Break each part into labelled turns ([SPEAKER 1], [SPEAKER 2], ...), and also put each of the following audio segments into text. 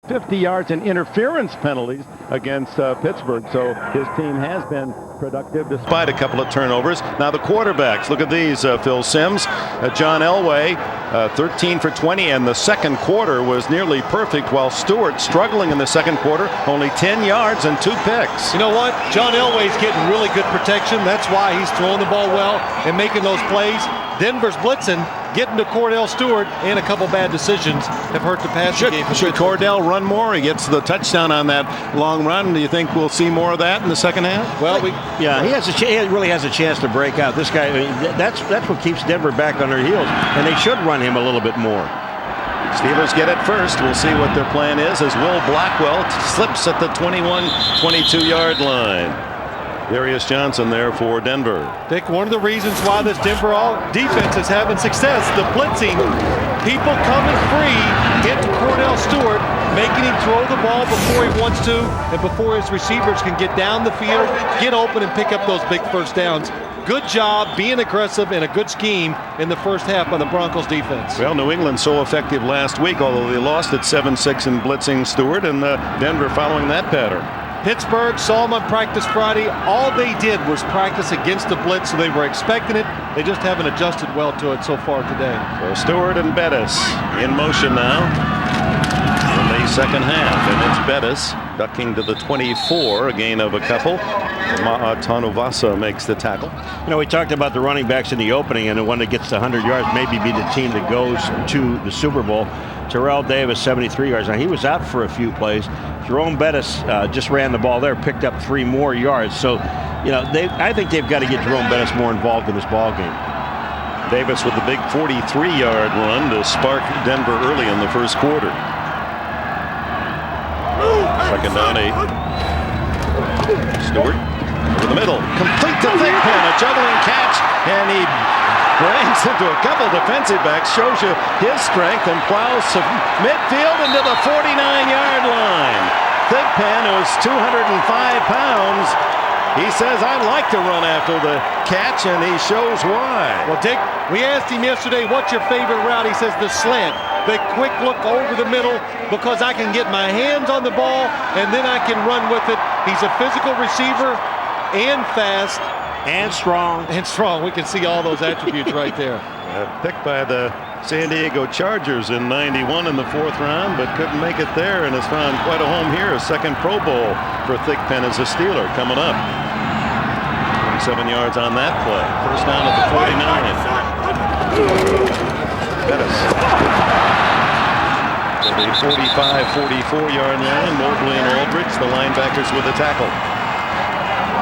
[SPEAKER 1] 50 yards in interference penalties against Pittsburgh, so his team has been productive
[SPEAKER 2] despite a couple of turnovers. Now the quarterbacks, look at these, Phil Simms, John Elway, 13 for 20, and the second quarter was nearly perfect, while Stewart struggling in the second quarter, only 10 yards and 2 picks.
[SPEAKER 3] You know what? John Elway's getting really good protection. That's why he's throwing the ball well and making those plays. Denver's blitzing, getting to Cordell Stewart, and a couple bad decisions have hurt the passing game.
[SPEAKER 2] Should Cordell run more? He gets the touchdown on that long run. Do you think we'll see more of that in the second half?
[SPEAKER 4] Well, he really has a chance to break out. This guy, that's what keeps Denver back on their heels, and they should run him a little bit more.
[SPEAKER 2] Steelers get it first. We'll see what their plan is as Will Blackwell slips at the 22-yard line. Darius Johnson there for Denver.
[SPEAKER 3] Dick, one of the reasons why this Denver defense is having success, the blitzing, people coming free, get to Cordell Stewart, making him throw the ball before he wants to and before his receivers can get down the field, get open and pick up those big first downs. Good job being aggressive and a good scheme in the first half by the Broncos defense.
[SPEAKER 2] Well, New England so effective last week, although they lost at 7-6 in blitzing Stewart, and Denver following that pattern.
[SPEAKER 3] Pittsburgh saw them on practice Friday. All they did was practice against the blitz, so they were expecting it. They just haven't adjusted well to it so far today.
[SPEAKER 2] So Stewart and Bettis in motion now in the second half, and it's Bettis ducking to the 24, a gain of a couple. Tanovasa makes the tackle.
[SPEAKER 4] You know, we talked about the running backs in the opening, and the one that gets to 100 yards maybe be the team that goes to the Super Bowl. Terrell Davis, 73 yards. Now, he was out for a few plays. Jerome Bettis just ran the ball there, picked up 3 more yards. So, you know, I think they've got to get Jerome Bettis more involved in this ball game.
[SPEAKER 2] Davis with the big 43-yard run to spark Denver early in the first quarter. Second down 8. Stewart over the middle, complete to Thigpen, a juggling catch, and he brings into a couple defensive backs, shows you his strength, and plows to midfield into the 49-yard line. Thigpen, who's 205 pounds, he says, "I'd like to run after the catch," and he shows why.
[SPEAKER 3] Well, Dick, we asked him yesterday, what's your favorite route? He says the slant, the quick look over the middle, because I can get my hands on the ball and then I can run with it. He's a physical receiver and fast.
[SPEAKER 4] And strong.
[SPEAKER 3] And strong. We can see all those attributes right there.
[SPEAKER 2] Picked by the San Diego Chargers in '91 in the 4th round, but couldn't make it there, and has found quite a home here. A second Pro Bowl for Thigpen as a Steeler coming up. 27 yards on that play. First down at the 49. Bettis. To the 45-44-yard line. Mobley and Aldridge, the linebackers, with a tackle.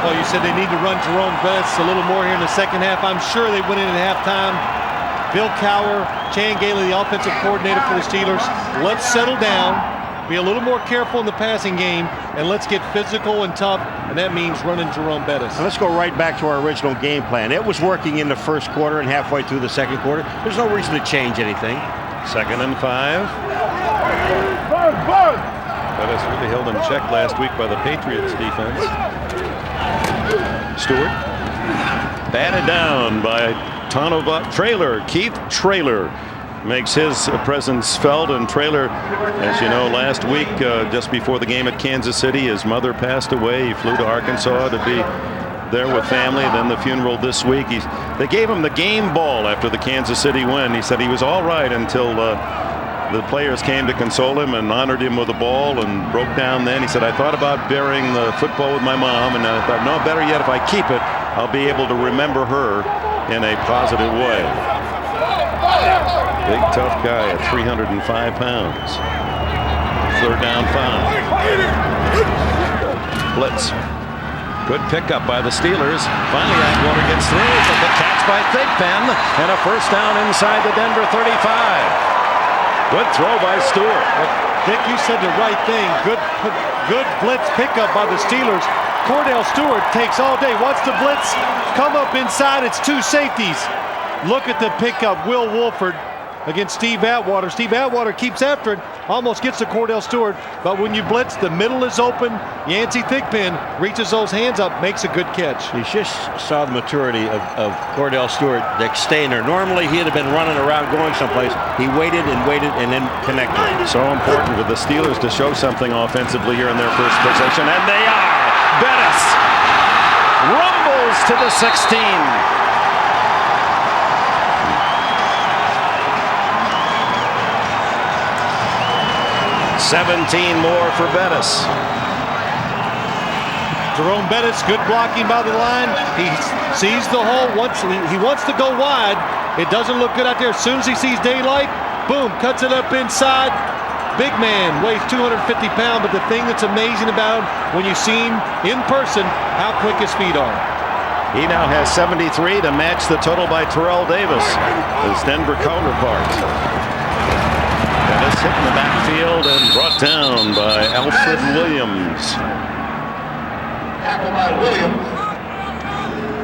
[SPEAKER 3] Well, you said they need to run Jerome Bettis a little more here in the second half. I'm sure they went in at halftime. Bill Cowher, Chan Gailey, the offensive coordinator for the Steelers. Let's settle down, be a little more careful in the passing game, and let's get physical and tough, and that means running Jerome Bettis.
[SPEAKER 4] Now let's go right back to our original game plan. It was working in the first quarter and halfway through the second quarter. There's no reason to change anything.
[SPEAKER 2] 2nd and 5. Bettis really held in check last week by the Patriots defense. Stewart batted down by Keith Traylor makes his presence felt, and Traylor, as you know, last week just before the game at Kansas City, his mother passed away. He flew to Arkansas to be there with family. Then the funeral this week. They gave him the game ball after the Kansas City win. He said he was all right until the players came to console him and honored him with a ball, and broke down then. He said, "I thought about burying the football with my mom, and I thought, no, better yet, if I keep it, I'll be able to remember her in a positive way." Big, tough guy at 305 pounds. 3rd down 5. Blitz. Good pickup by the Steelers. Finally, Atwater gets through, but the catch by Thigpen, and a first down inside the Denver 35. Good throw by Stewart.
[SPEAKER 3] Dick, you said the right thing. Good blitz pickup by the Steelers. Cordell Stewart takes all day. Watch the blitz come up inside. It's 2 safeties. Look at the pickup. Will Wolford against Steve Atwater. Steve Atwater keeps after it. almost gets to Cordell Stewart, but when you blitz, the middle is open. Yancey Thigpen reaches those hands up, makes a good catch.
[SPEAKER 4] You just saw the maturity of Cordell Stewart staying there. Normally, he'd have been running around going someplace. He waited and then connected.
[SPEAKER 2] So important for the Steelers to show something offensively here in their first possession, and they are. Bettis rumbles to the 16. 17 more for Bettis.
[SPEAKER 3] Jerome Bettis, good blocking by the line. He sees the hole. He wants to go wide. It doesn't look good out there. As soon as he sees daylight, boom, cuts it up inside. Big man, weighs 250 pounds, but the thing that's amazing about him, when you see him in person, how quick his feet are.
[SPEAKER 2] He now has 73 to match the total by Terrell Davis, his Denver counterpart. Bettis hit in the backfield and brought down by Alfred Williams.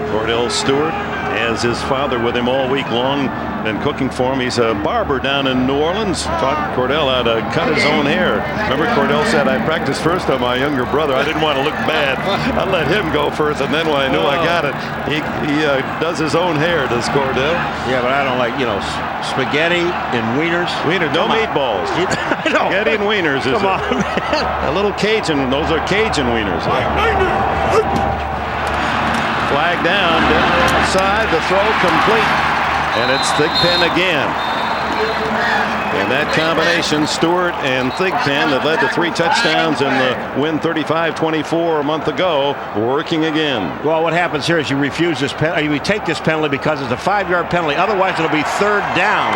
[SPEAKER 2] Cordell Stewart has his father with him all week long and cooking for him. He's a barber down in New Orleans. Taught Cordell how to cut his own hair. Remember, Cordell said, I practiced first on my younger brother. I didn't want to look bad. I let him go first, and then when I knew I got it, he does his own hair, does Cordell.
[SPEAKER 4] Yeah, but I don't like, spaghetti and wieners.
[SPEAKER 2] No meatballs. Spaghetti and wieners is a little Cajun. Those are Cajun wieners. Flag down, Denver outside, the throw complete, and it's Thigpen again. And that combination, Stewart and Thigpen, that led to 3 touchdowns in the win 35-24 a month ago, working again.
[SPEAKER 4] Well, what happens here is you refuse this penalty. You take this penalty because it's a 5-yard penalty. Otherwise, it'll be 3rd down.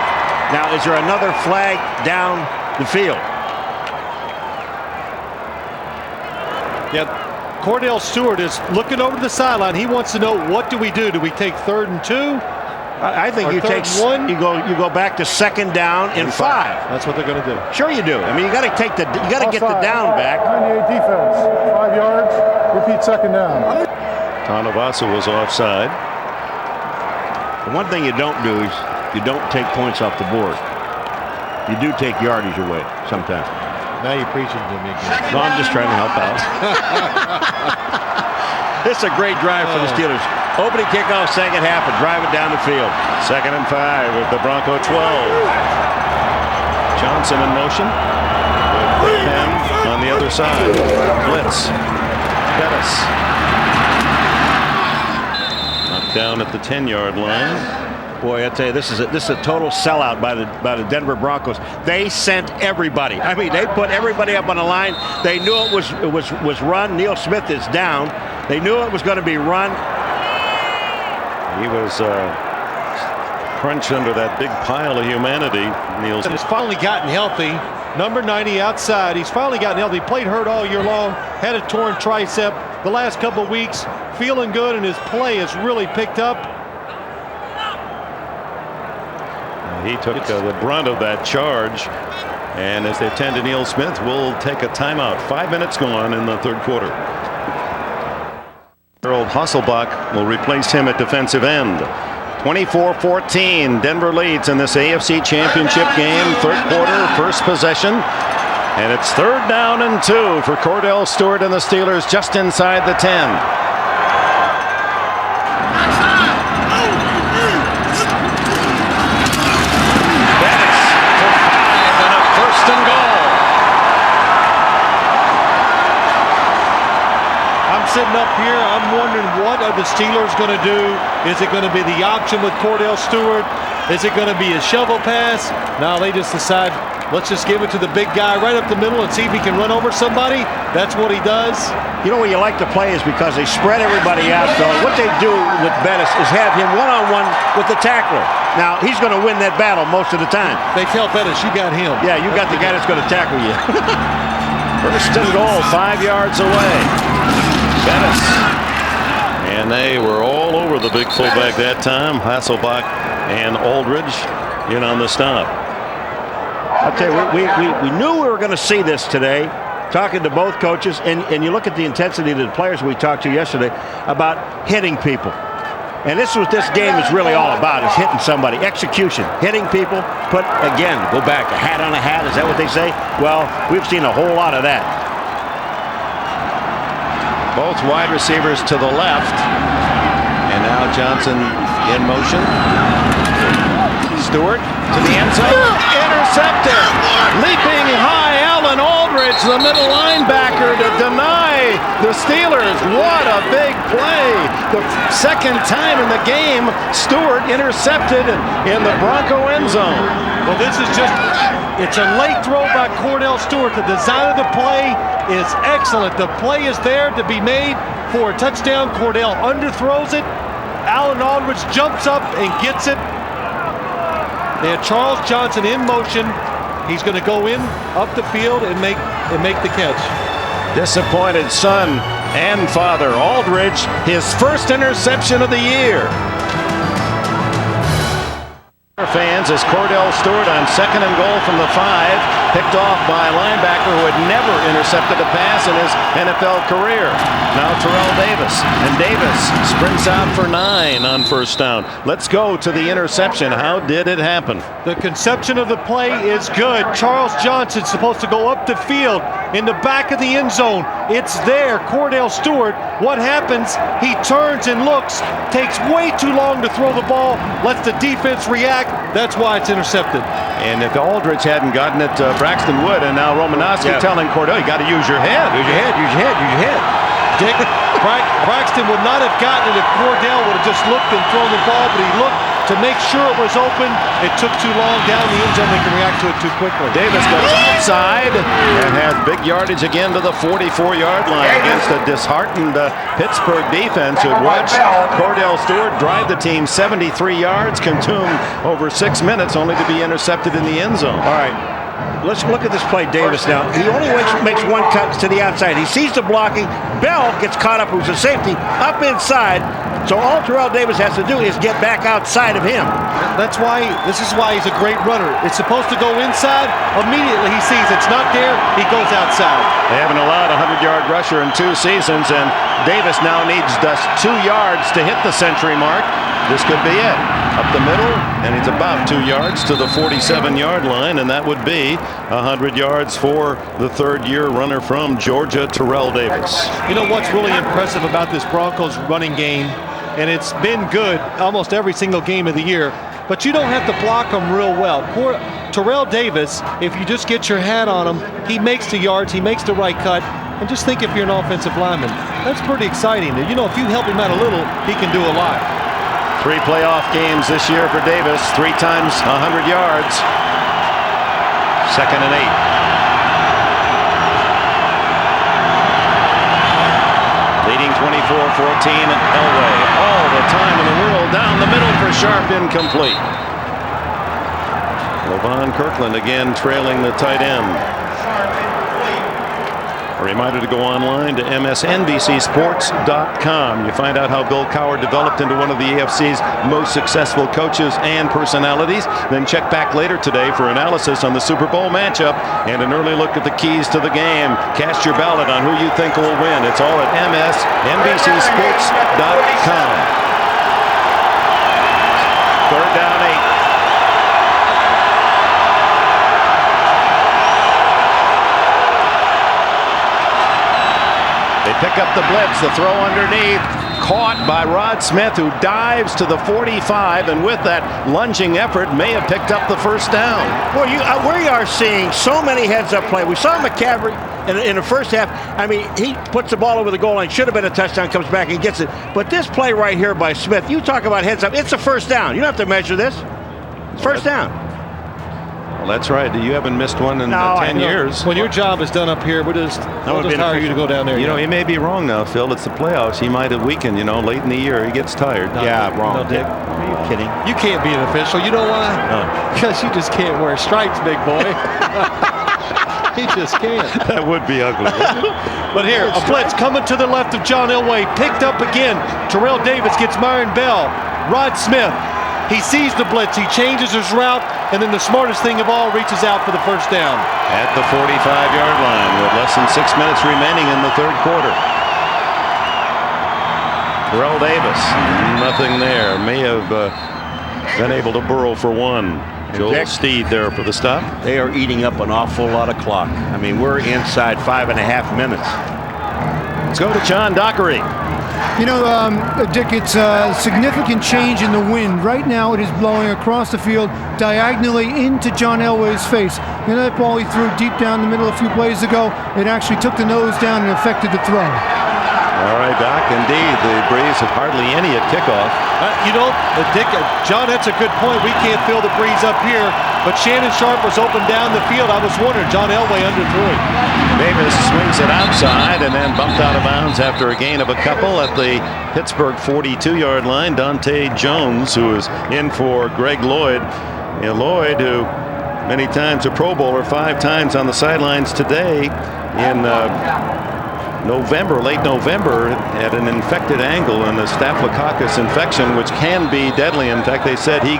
[SPEAKER 4] Now, is there another flag down the field?
[SPEAKER 3] Yep. Cordell Stewart is looking over to the sideline. He wants to know, what do we do? Do we take 3rd and 2?
[SPEAKER 4] I think you take 1. You go back to 2nd down and 5.
[SPEAKER 3] That's what they're going to do.
[SPEAKER 4] Sure you do. I mean, you got to get the down back.
[SPEAKER 5] 98 defense. 5 yards. Repeat 2nd down.
[SPEAKER 2] Tanavasa was offside.
[SPEAKER 4] The one thing you don't do is you don't take points off the board. You do take yardage away sometimes.
[SPEAKER 3] Now you're preaching to me again.
[SPEAKER 4] No, I'm just trying to help out. This is a great drive for the Steelers. Opening kickoff, second half, and drive it down the field.
[SPEAKER 2] 2nd and 5 with the Bronco 12. Johnson in motion. With Thigpen on the other side. Blitz. Bettis. Knocked down at the 10-yard line.
[SPEAKER 4] Boy, I tell you, this is a total sellout by the Denver Broncos. They sent everybody. I mean, they put everybody up on the line. They knew it was run. Neil Smith is down. They knew it was going to be run.
[SPEAKER 2] He was crunched under that big pile of humanity. Neil
[SPEAKER 3] Smith has finally gotten healthy. Number 90 outside. He's finally gotten healthy. Played hurt all year long. Had a torn tricep the last couple of weeks. Feeling good, and his play has really picked up.
[SPEAKER 2] He took the brunt of that charge, and as they tend to Neil Smith, will take a timeout. 5 minutes gone in the 3rd quarter. Harold Hasselbach will replace him at defensive end. 24-14, Denver leads in this AFC Championship game. 3rd quarter, first possession, and it's 3rd down and 2 for Cordell Stewart and the Steelers just inside the 10.
[SPEAKER 3] Sitting up here, I'm wondering, what are the Steelers going to do? Is it going to be the option with Cordell Stewart? Is it going to be a shovel pass? No, they just decide, let's just give it to the big guy right up the middle and see if he can run over somebody. That's what he does.
[SPEAKER 4] You know what you like to play is because they spread everybody out. So what they do with Bettis is have him one-on-one with the tackler. Now, he's going to win that battle most of the time.
[SPEAKER 3] They tell Bettis, you got him.
[SPEAKER 4] Yeah, you got the guy that's going to tackle you.
[SPEAKER 2] First and goal, 5 yards away. Bettis. And they were all over the big fullback that time. Hasselbach and Aldridge in on the stop.
[SPEAKER 4] I'll tell you, we knew we were going to see this today, talking to both coaches, and you look at the intensity of the players we talked to yesterday about hitting people. And this is what this game is really all about, is hitting somebody. Execution, hitting people. Put, again, go back, a hat on a hat. Is that what they say? Well, we've seen a whole lot of that.
[SPEAKER 2] Both wide receivers to the left. And now Johnson in motion. Stewart to the end zone. Intercepted. Leaping high, Alan Aldridge, the middle linebacker, to deny the Steelers. What a big play. The second time in the game, Stewart intercepted in the Bronco end zone.
[SPEAKER 3] Well, this is just, it's a late throw by Cordell Stewart. The design of the play is excellent. The play is there to be made for a touchdown. Cordell underthrows it. Alan Aldridge jumps up and gets it. They had Charles Johnson in motion. He's going to go in up the field and make the catch.
[SPEAKER 2] Disappointed son and father. Aldridge, his first interception of the year. Fans as Cordell Stewart on 2nd and goal from the 5, picked off by a linebacker who had never intercepted a pass in his NFL career. Now Terrell Davis, and Davis sprints out for 9 on first down. Let's go to the interception. How did it happen?
[SPEAKER 3] The conception of the play is good. Charles Johnson's supposed to go up the field in the back of the end zone. It's there. Cordell Stewart, what happens? He turns and looks, takes way too long to throw the ball, lets the defense react. That's why it's intercepted.
[SPEAKER 2] And if Aldridge hadn't gotten it, Braxton would. And now Romanowski telling Cordell, you got to use your head.
[SPEAKER 4] Use your head, use your head, use your head.
[SPEAKER 3] Dick, Braxton would not have gotten it if Cordell would have just looked and thrown the ball, but he looked to make sure it was open. It took too long down the end zone. They can react to it too quickly.
[SPEAKER 2] Davis goes outside and has big yardage again to the 44-yard line against a disheartened Pittsburgh defense who watched Cordell Stewart drive the team 73 yards, consume over 6 minutes, only to be intercepted in the end zone.
[SPEAKER 4] All right. Let's look at this play, Davis now. He only makes one cut to the outside. He sees the blocking. Bell gets caught up, who's a safety, up inside. So all Terrell Davis has to do is get back outside of him.
[SPEAKER 3] This is why he's a great runner. It's supposed to go inside. Immediately he sees it's not there, he goes outside.
[SPEAKER 2] They haven't allowed a 100-yard rusher in 2 seasons, and Davis now needs just 2 yards to hit the century mark. This could be it. Up the middle, and he's about 2 yards to the 47-yard line, and that would be 100 yards for the third-year runner from Georgia, Terrell Davis.
[SPEAKER 3] You know what's really impressive about this Broncos running game, and it's been good almost every single game of the year, but you don't have to block them real well. Poor Terrell Davis, if you just get your hat on him, he makes the yards, he makes the right cut, and just think if you're an offensive lineman, that's pretty exciting. You know, if you help him out a little, he can do a lot.
[SPEAKER 2] 3 playoff games this year for Davis, 3 times 100 yards. 2nd and 8. Leading 24-14, Elway. All the time in the world down the middle for Sharp, incomplete. LaVon Kirkland again trailing the tight end. A reminder to go online to msnbcsports.com. You find out how Bill Cowher developed into one of the AFC's most successful coaches and personalities. Then check back later today for analysis on the Super Bowl matchup and an early look at the keys to the game. Cast your ballot on who you think will win. It's all at msnbcsports.com. 3rd down 8. They pick up the blitz, the throw underneath, caught by Rod Smith, who dives to the 45, and with that lunging effort may have picked up the first down.
[SPEAKER 4] Well, we are seeing so many heads-up play. We saw McCaffrey in the first half. I mean, he puts the ball over the goal line, should have been a touchdown, comes back and gets it. But this play right here by Smith, you talk about heads-up, it's a first down. You don't have to measure this. It's first down.
[SPEAKER 2] Well, that's right. You haven't missed one in 10 years.
[SPEAKER 3] When your job is done up here, we'll just hire you to go down there.
[SPEAKER 2] You know, he may be wrong now, Phil. It's the playoffs. He might have weakened, you know, late in the year. He gets tired.
[SPEAKER 4] Wrong.
[SPEAKER 3] No, Dick.
[SPEAKER 4] Are you kidding?
[SPEAKER 3] You can't be an official. You know why?
[SPEAKER 2] No.
[SPEAKER 3] Because you just can't wear stripes, big boy. He just can't.
[SPEAKER 2] That would be ugly.
[SPEAKER 3] But here, a blitz coming to the left of John Elway. Picked up again. Terrell Davis gets Myron Bell. Rod Smith. He sees the blitz. He changes his route. And then the smartest thing of all, reaches out for the first down.
[SPEAKER 2] At the 45-yard line with less than 6 minutes remaining in the third quarter. Terrell Davis, nothing there. May have been able to burrow for one. Joel Steed there for the stop.
[SPEAKER 4] They are eating up an awful lot of clock. I mean, we're inside 5.5 minutes.
[SPEAKER 2] Let's go to John Dockery.
[SPEAKER 6] You know, Dick, it's a significant change in the wind. Right now it is blowing across the field diagonally into John Elway's face. You know that ball he threw deep down the middle a few plays ago? It actually took the nose down and affected the throw.
[SPEAKER 2] All right, Doc, indeed, the breeze is hardly any at kickoff.
[SPEAKER 3] You know, Dick, John, that's a good point. We can't feel the breeze up here, but Shannon Sharp was open down the field. I was wondering, John Elway underthrew it.
[SPEAKER 2] Davis swings it outside and then bumped out of bounds after a gain of a couple at the Pittsburgh 42-yard line. Dante Jones, who is in for Greg Lloyd. And Lloyd, who many times a Pro Bowler, 5 times on the sidelines today in late November, had an infected ankle and a staphylococcus infection, which can be deadly. In fact, they said he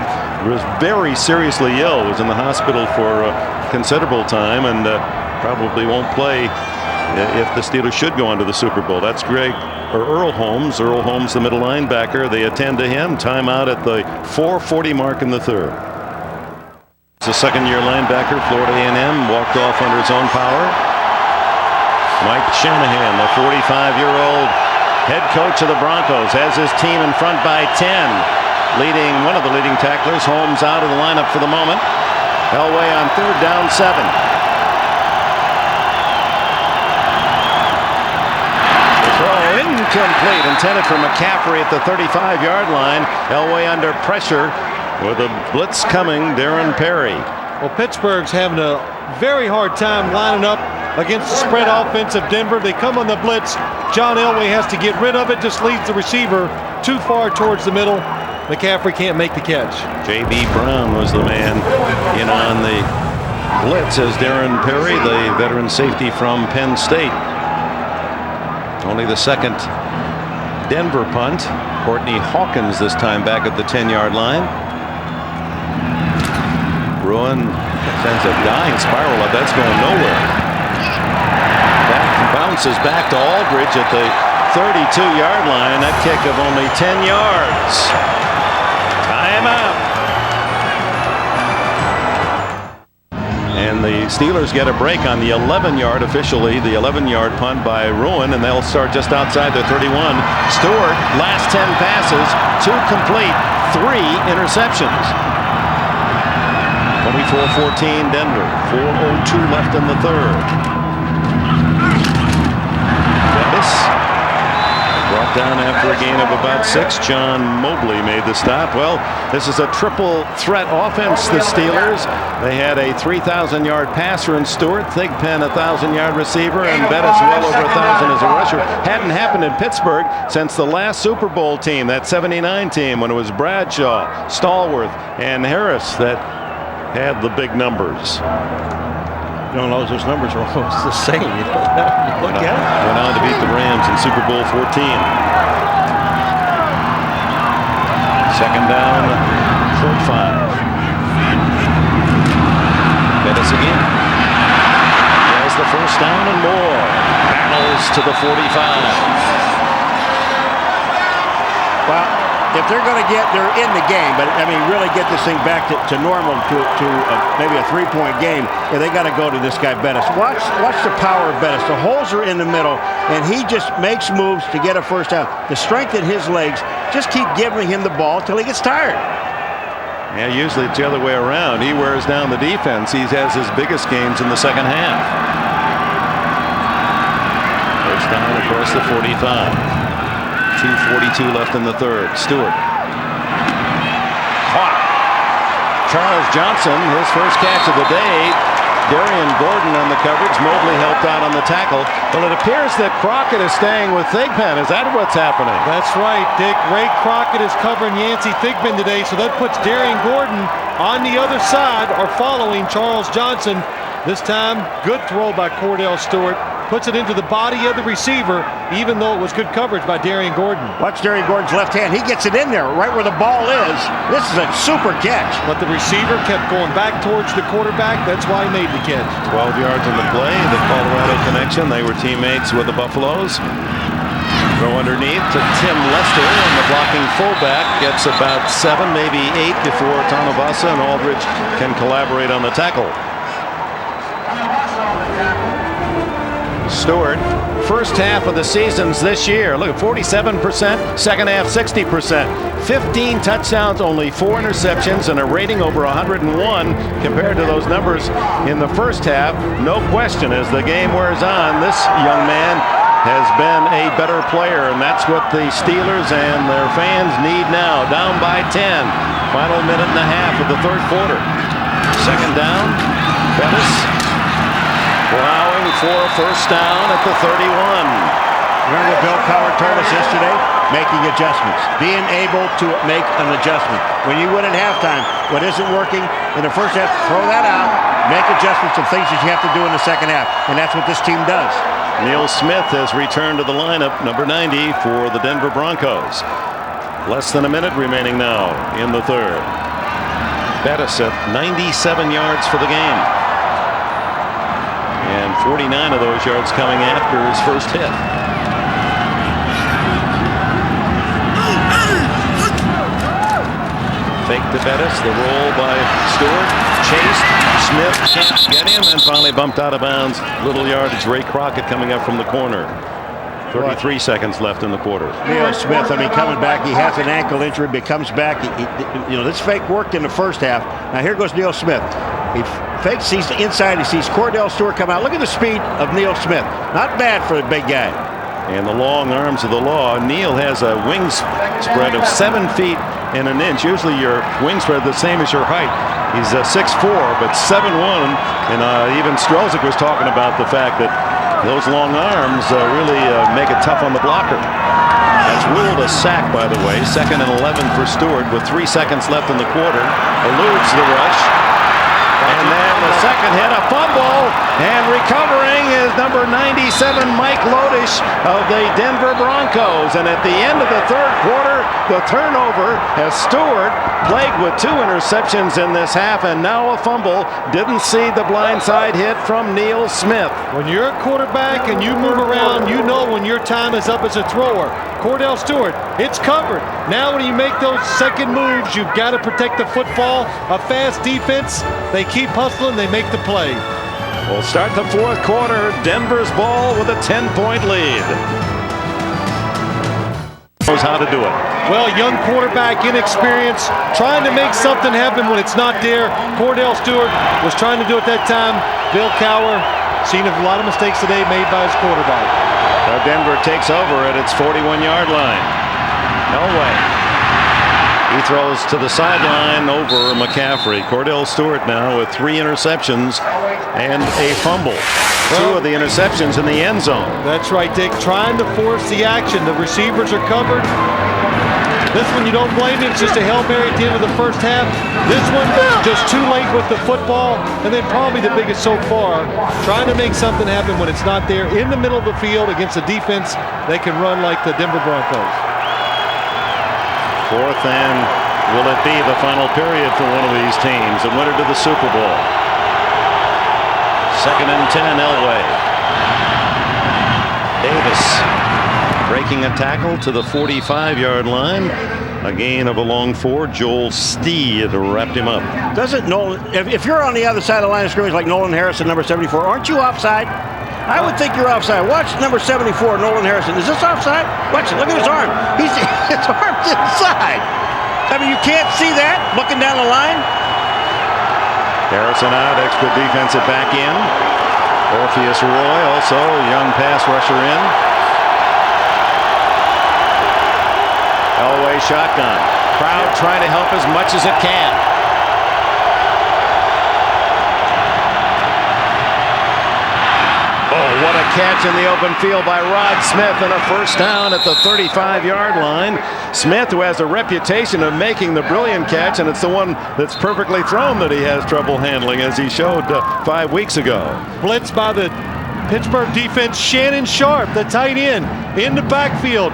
[SPEAKER 2] was very seriously ill, was in the hospital for a considerable time, and probably won't play if the Steelers should go on to the Super Bowl. That's Earl Holmes. Earl Holmes, the middle linebacker. They attend to him. Timeout at the 4:40 mark in the third. It's a second-year linebacker. Florida A&M walked off under his own power. Mike Shanahan, the 45-year-old head coach of the Broncos, has his team in front by 10. Leading one of the leading tacklers. Holmes out of the lineup for the moment. Elway on 3rd down 7. Throw incomplete, intended for McCaffrey at the 35-yard line. Elway under pressure with a blitz coming. Darren Perry.
[SPEAKER 3] Well, Pittsburgh's having a very hard time lining up against the spread offense of Denver. They come on the blitz. John Elway has to get rid of it. Just leads the receiver too far towards the middle. McCaffrey can't make the catch. J.B.
[SPEAKER 2] Brown was the man in on the blitz as Darren Perry, the veteran safety from Penn State. Only the second Denver punt. Courtney Hawkins this time back at the 10-yard line. Bruin sends a dying spiral up. That's going nowhere. Bounces back to Aldridge at the 32-yard line. That kick of only 10 yards. Timeout. And the Steelers get a break on the 11-yard, officially the 11-yard punt by Ruin, and they'll start just outside their 31. Stewart, last 10 passes, 2 complete, 3 interceptions. 24-14 Denver. 4:02 left in the third. Brought down after a gain of about 6. John Mobley made the stop. Well, this is a triple threat offense, the Steelers. They had a 3,000-yard passer in Stewart, Thigpen a 1,000-yard receiver, and Bettis well over 1,000 as a rusher. Hadn't happened in Pittsburgh since the last Super Bowl team, that '79 team, when it was Bradshaw, Stallworth, and Harris that had the big numbers.
[SPEAKER 4] You don't know those numbers are almost the same. You know,
[SPEAKER 2] went on to beat the Rams in Super Bowl 14. Second down, short 5. Bettis again. Has the first down and more. Battles to the 45.
[SPEAKER 4] Well, if they're going to they're in the game, but I mean, really get this thing back to normal, to maybe a 3-point game, they got to go to this guy Bettis. Watch the power of Bettis. The holes are in the middle, and he just makes moves to get a first down. The strength in his legs, just keep giving him the ball until he gets tired.
[SPEAKER 2] Yeah, usually it's the other way around. He wears down the defense. He has his biggest games in the second half. First down across the 45. 2:42 left in the third. Stewart. Caught. Charles Johnson, his first catch of the day. Darian Gordon on the coverage. Mobley helped out on the tackle. Well, it appears that Crockett is staying with Thigpen. Is that what's happening?
[SPEAKER 3] That's right, Dick. Ray Crockett is covering Yancey Thigpen today, so that puts Darian Gordon on the other side, or following Charles Johnson. This time, good throw by Cordell Stewart. Puts it into the body of the receiver, even though it was good coverage by Darian Gordon.
[SPEAKER 4] Watch Darian Gordon's left hand. He gets it in there, right where the ball is. This is a super catch.
[SPEAKER 3] But the receiver kept going back towards the quarterback. That's why he made the catch.
[SPEAKER 2] 12 yards on the play. The Colorado connection. They were teammates with the Buffaloes. Throw underneath to Tim Lester, and the blocking fullback gets about 7, maybe 8 before Tanavasa and Aldridge can collaborate on the tackle. Stewart, first half of the seasons this year, look at 47%, second half 60%, 15 touchdowns, only 4 interceptions, and a rating over 101 compared to those numbers in the first half. No question, as the game wears on, this young man has been a better player, and that's what the Steelers and their fans need now. Down by 10, final minute and a half of the third quarter. Second down, Bettis allowing for a first down at the 31.
[SPEAKER 4] Remember what Bill Cowher told us yesterday? Making adjustments. Being able to make an adjustment. When you win at halftime, what isn't working in the first half, throw that out, make adjustments of things that you have to do in the second half. And that's what this team does.
[SPEAKER 2] Neil Smith has returned to the lineup, number 90 for the Denver Broncos. Less than a minute remaining now in the third. Bettis at 97 yards for the game. And 49 of those yards coming after his first hit. Fake to Bettis, the roll by Stewart, chased, Smith can't get him, and finally bumped out of bounds. Little yardage. Ray Crockett coming up from the corner. 33 seconds left in the quarter.
[SPEAKER 4] Neil Smith, I mean, coming back, he has an ankle injury, but comes back. You know, this fake worked in the first half. Now here goes Neil Smith. He fakes, sees the inside, he sees Cordell Stewart come out. Look at the speed of Neil Smith. Not bad for the big guy.
[SPEAKER 2] And the long arms of the law. Neil has a wing spread of 7 feet and an inch. Usually your wing spread the same as your height. He's 6'4", but 7'1", and even Strelzik was talking about the fact that those long arms really make it tough on the blocker. That's ruled a sack, by the way. 2nd and 11 for Stewart with 3 seconds left in the quarter. Eludes the rush. And then the second hit, a fumble, and recovering is number 97, Mike Lodish of the Denver Broncos. And at the end of the third quarter, the turnover as Stewart, plagued with 2 interceptions in this half and now a fumble, didn't see the blindside hit from Neil Smith.
[SPEAKER 3] When you're a quarterback and you move around, you know when your time is up as a thrower. Cordell Stewart, it's covered. Now when you make those second moves, you've got to protect the football. A fast defense, they keep hustling, they make the play.
[SPEAKER 2] We'll start the fourth quarter. Denver's ball with a 10-point lead. Knows how to do it.
[SPEAKER 3] Well, young quarterback, inexperience, trying to make something happen when it's not there. Cordell Stewart was trying to do it that time. Bill Cowher seen a lot of mistakes today made by his quarterback.
[SPEAKER 2] Now Denver takes over at its 41-yard line. Elway. He throws to the sideline over McCaffrey. Cordell Stewart now with 3 interceptions and a fumble. 2 of the interceptions in the end zone.
[SPEAKER 3] That's right, Dick. Trying to force the action. The receivers are covered. This one you don't blame him. It's just a Hail Mary at the end of the first half. This one just too late with the football. And then probably the biggest so far. Trying to make something happen when it's not there in the middle of the field against a defense they can run like the Denver Broncos.
[SPEAKER 2] 4th and will it be the final period for one of these teams, a winner to the Super Bowl? 2nd and 10, Elway. Davis breaking a tackle to the 45-yard line. A gain of a long 4. Joel Steed wrapped him up.
[SPEAKER 4] Doesn't Nolan, if you're on the other side of the line of scrimmage like Nolan Harrison, number 74, aren't you offside? I would think you're offside. Watch number 74, Nolan Harrison. Is this offside? Watch it. Look at his arm. His arm's inside. I mean, you can't see that looking down the line.
[SPEAKER 2] Harrison out, extra defensive back in. Orpheus Roy also, young pass rusher in. Elway shotgun. Crowd trying to help as much as it can. Oh, what a catch in the open field by Rod Smith, and a first down at the 35-yard line. Smith, who has a reputation of making the brilliant catch, and it's the one that's perfectly thrown that he has trouble handling, as he showed 5 weeks ago.
[SPEAKER 3] Blitz by the Pittsburgh defense. Shannon Sharp, the tight end, in the backfield.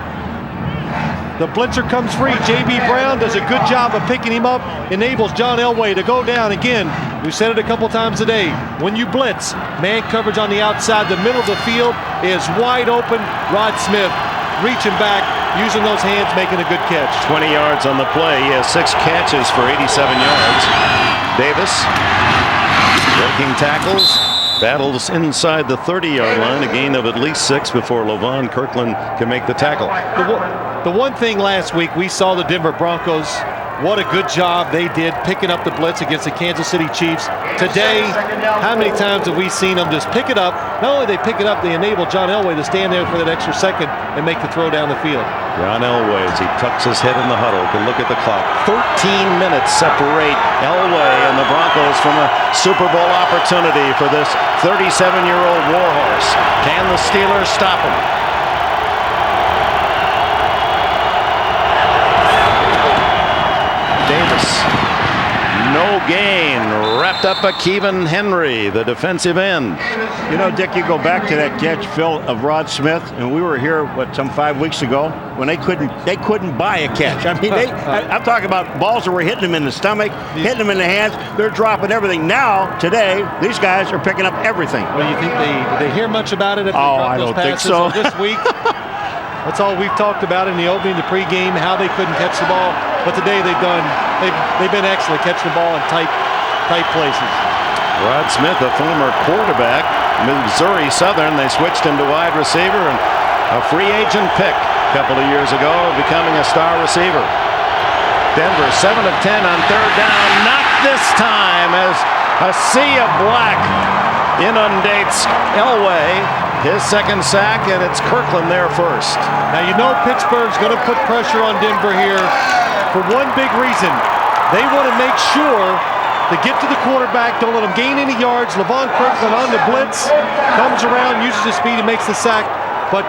[SPEAKER 3] The blitzer comes free. J.B. Brown does a good job of picking him up, enables John Elway to go down again. We said it a couple times today. When you blitz, man coverage on the outside, the middle of the field is wide open. Rod Smith reaching back, using those hands, making a good catch.
[SPEAKER 2] 20 yards on the play. He has 6 catches for 87 yards. Davis breaking tackles. Battles inside the 30-yard line, a gain of at least 6 before LaVon Kirkland can make the tackle.
[SPEAKER 3] The one thing last week, we saw the Denver Broncos, what a good job they did picking up the blitz against the Kansas City Chiefs. Today, how many times have we seen them just pick it up? Not only they pick it up, they enable John Elway to stand there for that extra second and make the throw down the field.
[SPEAKER 2] John Elway, as he tucks his head in the huddle, can look at the clock. 13 minutes separate Elway and the Broncos from a Super Bowl opportunity for this 37-year-old warhorse. Can the Steelers stop him? Davis, no gain. Wrapped up by Kevin Henry, the defensive end.
[SPEAKER 4] You know, Dick, you go back to that catch, Phil, of Rod Smith, and we were here, some 5 weeks ago, when they couldn't buy a catch. I mean, I'm talking about balls that were hitting them in the stomach, hitting them in the hands. They're dropping everything. Now, today, these guys are picking up everything.
[SPEAKER 3] Well, you think they hear much about it?
[SPEAKER 4] I don't think so.
[SPEAKER 3] This week, that's all we've talked about in the opening, the pregame, how they couldn't catch the ball. But today they've been excellent catching the ball in tight places.
[SPEAKER 2] Rod Smith, a former quarterback, Missouri Southern. They switched him to wide receiver, and a free agent pick a couple of years ago, becoming a star receiver. Denver 7 of 10 on 3rd down. Not this time, as a sea of black inundates Elway. His 2nd sack, and it's Kirkland there first.
[SPEAKER 3] Now you know Pittsburgh's going to put pressure on Denver here for one big reason. They want to make sure to get to the quarterback, don't let him gain any yards. LaVon Kirkland on the blitz, comes around, uses his speed, and makes the sack. But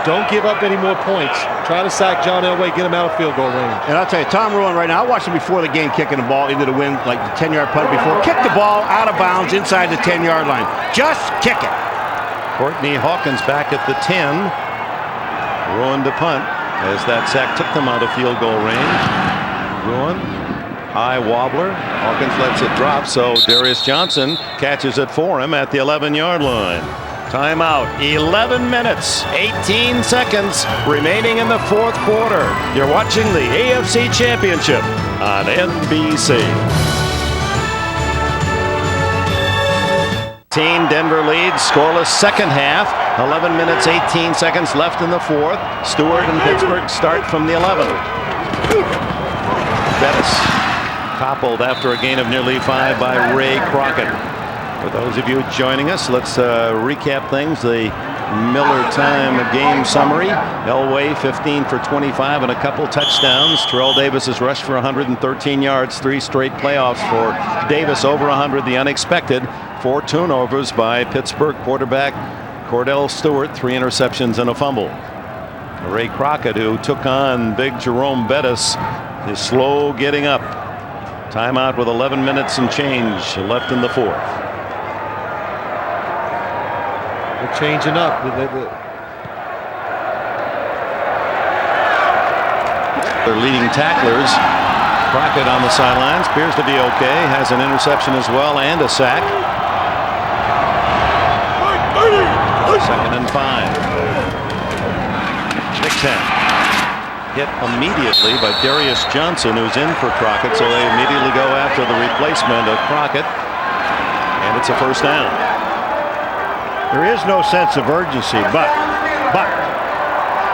[SPEAKER 3] don't give up any more points. Try to sack John Elway, get him out of field goal range.
[SPEAKER 4] And I'll tell you, Tom Ruin right now, I watched him before the game kicking the ball into the wind, like the 10-yard punt before. Kick the ball out of bounds inside the 10-yard line. Just kick it.
[SPEAKER 2] Courtney Hawkins back at the 10. Ruin to punt as that sack took them out of field goal range. Ruin, high wobbler. Hawkins lets it drop, so Darius Johnson catches it for him at the 11-yard line. Timeout. 11 minutes, 18 seconds remaining in the 4th quarter. You're watching the AFC Championship on NBC. Denver leads, scoreless 2nd half. 11 minutes, 18 seconds left in the 4th. Stewart and Pittsburgh start from the 11. Bettis toppled after a gain of nearly 5 by Ray Crockett. For those of you joining us, let's recap things. The Miller time game summary. Elway 15 for 25 and a couple touchdowns. Terrell Davis has rushed for 113 yards, 3 straight playoffs for Davis, over 100, the unexpected. 4 turnovers by Pittsburgh quarterback Cordell Stewart, 3 interceptions and a fumble. Ray Crockett, who took on big Jerome Bettis, is slow getting up. Timeout with 11 minutes and change left in the 4th.
[SPEAKER 3] They're changing up.
[SPEAKER 2] Their leading tacklers. Crockett on the sidelines, appears to be okay, has an interception as well and a sack. 2nd and 5. Big 10. Hit immediately by Darius Johnson, who's in for Crockett, so they immediately go after the replacement of Crockett, and it's a 1st down.
[SPEAKER 4] There is no sense of urgency, but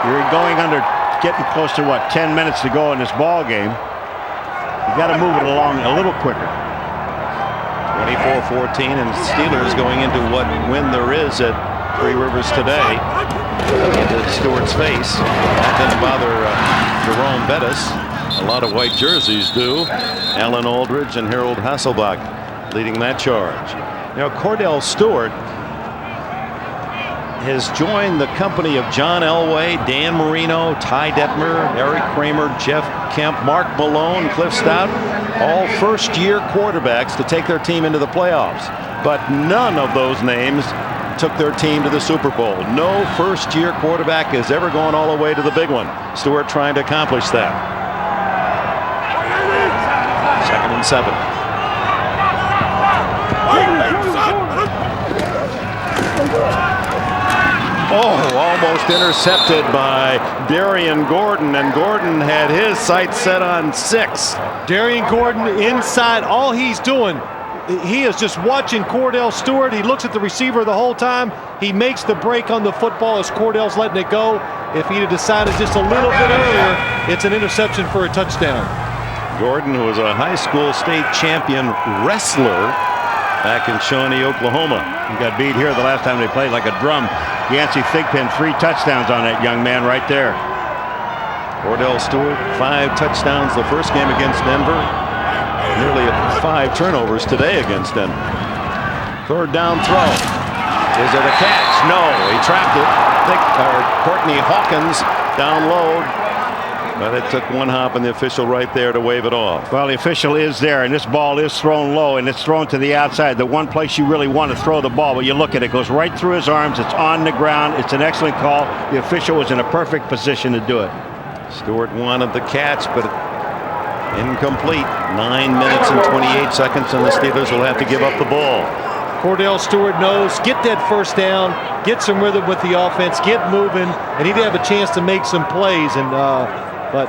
[SPEAKER 4] you're getting close to 10 minutes to go in this ball game. You got to move it along a little quicker.
[SPEAKER 2] 24-14, and Steelers going into what win there is at Three Rivers today. Into Stewart's face. That didn't bother Jerome Bettis. A lot of white jerseys do. Alan Aldridge and Harold Hasselbach leading that charge. You know, Cordell Stewart has joined the company of John Elway, Dan Marino, Ty Detmer, Eric Kramer, Jeff Kemp, Mark Malone, Cliff Stout, all 1st-year quarterbacks to take their team into the playoffs. But none of those names took their team to the Super Bowl. No 1st-year quarterback has ever gone all the way to the big one. Stewart trying to accomplish that. 2nd and 7. Almost intercepted by Darian Gordon, and Gordon had his sights set on 6.
[SPEAKER 3] Darian Gordon inside. All he's doing, he is just watching Cordell Stewart. He looks at the receiver the whole time. He makes the break on the football as Cordell's letting it go. If he'd have decided just a little bit earlier, it's an interception for a touchdown.
[SPEAKER 2] Gordon, who was a high school state champion wrestler back in Shawnee, Oklahoma.
[SPEAKER 4] He got beat here the last time they played like a drum. Yancey Thigpen, 3 touchdowns on that young man right there.
[SPEAKER 2] Cordell Stewart, 5 touchdowns the first game against Denver. Nearly 5 turnovers today against Denver. Third down throw. Is it a catch? No, he trapped it. Courtney Hawkins down low. But it took one hop and the official right there to wave it off.
[SPEAKER 4] Well, the official is there, and this ball is thrown low, and it's thrown to the outside. The one place you really want to throw the ball, but you look at it, it goes right through his arms. It's on the ground. It's an excellent call. The official was in a perfect position to do it.
[SPEAKER 2] Stewart wanted the catch, but incomplete. 9 minutes and 28 seconds, and the Steelers will have to give up the ball.
[SPEAKER 3] Cordell Stewart knows, get that first down, get some rhythm with the offense, get moving, and he'd have a chance to make some plays, and but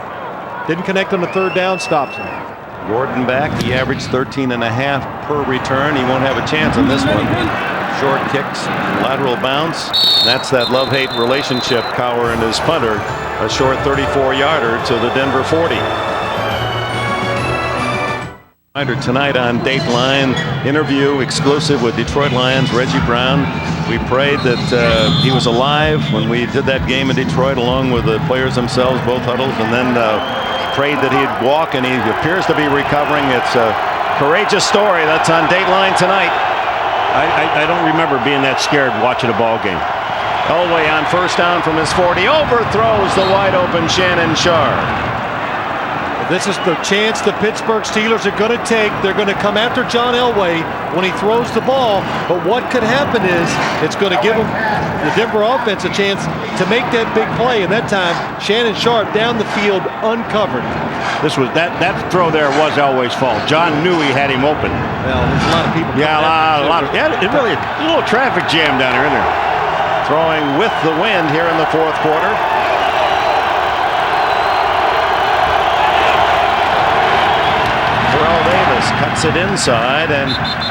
[SPEAKER 3] didn't connect on the third down, stops him.
[SPEAKER 2] Gordon back. He averaged 13.5 per return. He won't have a chance on this one. Short kicks, lateral bounce. That's that love-hate relationship, Cowher and his punter. A short 34-yarder to the Denver 40. Tonight on Dateline, interview exclusive with Detroit Lions Reggie Brown. We prayed that he was alive when we did that game in Detroit, along with the players themselves, both huddles, and then prayed that he'd walk, and he appears to be recovering. It's a courageous story. That's on Dateline tonight.
[SPEAKER 4] I don't remember being that scared watching a ball game.
[SPEAKER 2] Elway on first down from his 40, overthrows the wide-open Shannon Sharp.
[SPEAKER 3] This is the chance the Pittsburgh Steelers are going to take. They're going to come after John Elway when he throws the ball. But what could happen is it's going to give them, the Denver offense, a chance to make that big play. And that time, Shannon Sharp down the field uncovered.
[SPEAKER 4] This was that throw there was Elway's fault. John knew he had him open.
[SPEAKER 3] Well, there's a lot of people.
[SPEAKER 4] Yeah, a lot. Yeah, it really a little traffic jam down there, isn't there?
[SPEAKER 2] Throwing with the wind here in the fourth quarter. Cuts it inside and